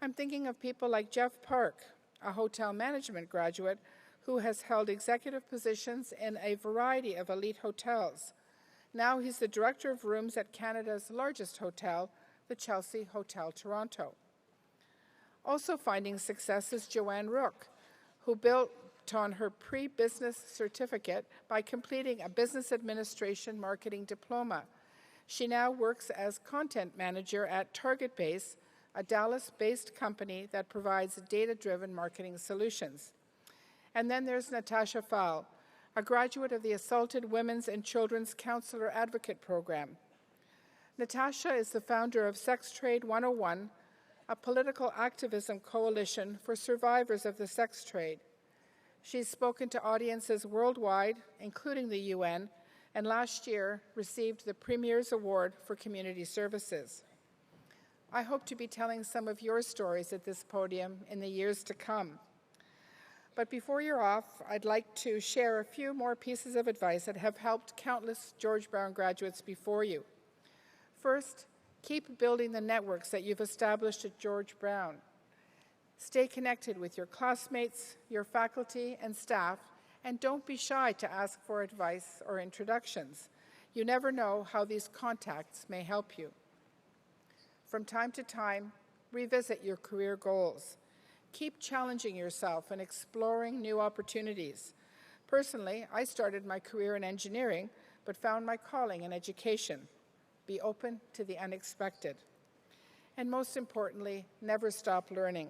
I'm thinking of people like Jeff Park, a hotel management graduate who has held executive positions in a variety of elite hotels. Now he's the director of rooms at Canada's largest hotel, the Chelsea Hotel Toronto. Also finding success is Joanne Rook, who built on her pre-business certificate by completing a business administration marketing diploma. She now works as content manager at Target Base, a Dallas-based company that provides data-driven marketing solutions. And then there's Natasha Fahl, a graduate of the Assaulted Women's and Children's Counselor Advocate Program. Natasha is the founder of Sex Trade 101, a political activism coalition for survivors of the sex trade. She's spoken to audiences worldwide, including the UN, and last year received the Premier's Award for Community Services. I hope to be telling some of your stories at this podium in the years to come. But before you're off, I'd like to share a few more pieces of advice that have helped countless George Brown graduates before you. First, keep building the networks that you've established at George Brown. Stay connected with your classmates, your faculty, and staff, and don't be shy to ask for advice or introductions. You never know how these contacts may help you. From time to time, revisit your career goals. Keep challenging yourself and exploring new opportunities. Personally, I started my career in engineering, but found my calling in education. Be open to the unexpected. And most importantly, never stop learning.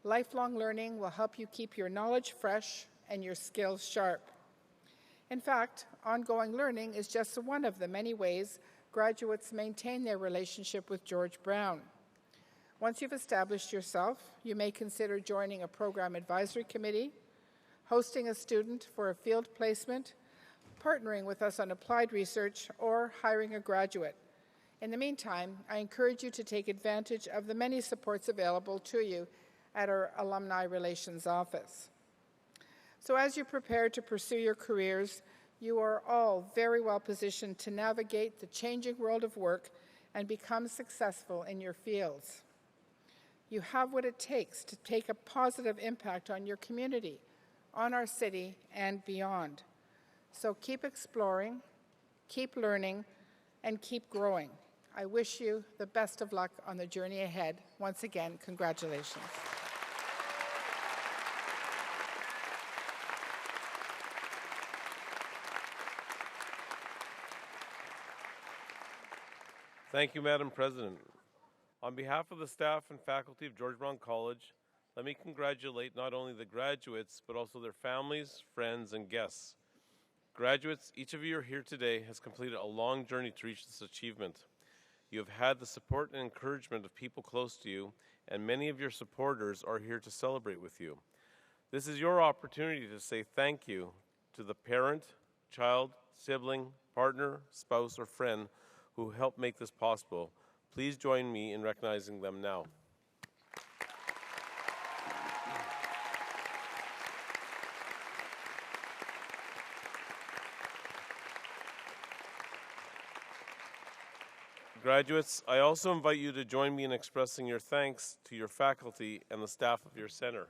Lifelong learning will help you keep your knowledge fresh and your skills sharp. In fact, ongoing learning is just one of the many ways graduates maintain their relationship with George Brown. Once you've established yourself, you may consider joining a program advisory committee, hosting a student for a field placement, partnering with us on applied research, or hiring a graduate. In the meantime, I encourage you to take advantage of the many supports available to you at our Alumni Relations Office. So as you prepare to pursue your careers, you are all very well positioned to navigate the changing world of work and become successful in your fields. You have what it takes to take a positive impact on your community, on our city, and beyond. So keep exploring, keep learning, and keep growing. I wish you the best of luck on the journey ahead. Once again, congratulations. Thank you, Madam President. On behalf of the staff and faculty of George Brown College, let me congratulate not only the graduates, but also their families, friends, and guests. Graduates, each of you are here today has completed a long journey to reach this achievement. You have had the support and encouragement of people close to you, and many of your supporters are here to celebrate with you. This is your opportunity to say thank you to the parent, child, sibling, partner, spouse, or friend who helped make this possible. Please join me in recognizing them now. Graduates, I also invite you to join me in expressing your thanks to your faculty and the staff of your center.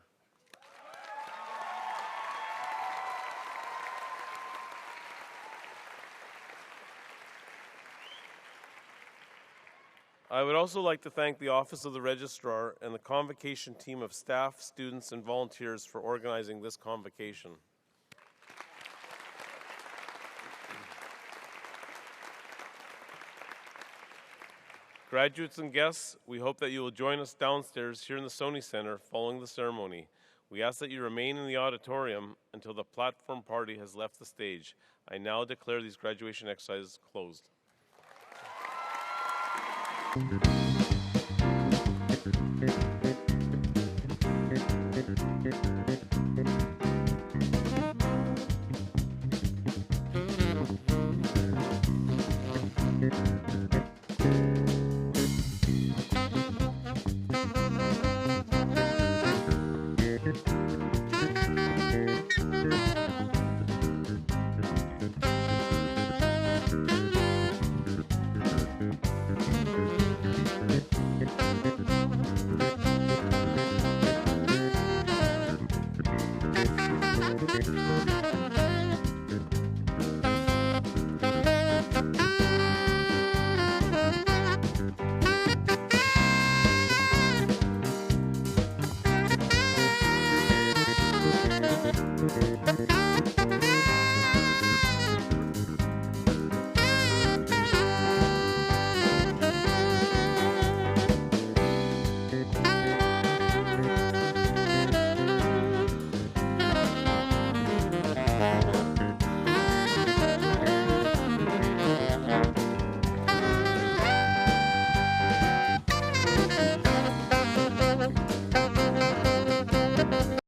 I would also like to thank the Office of the Registrar and the Convocation team of staff, students, and volunteers for organizing this convocation. Graduates and guests, we hope that you will join us downstairs here in the Sony Center following the ceremony. We ask that you remain in the auditorium until the platform party has left the stage. I now declare these graduation exercises closed. Thank you.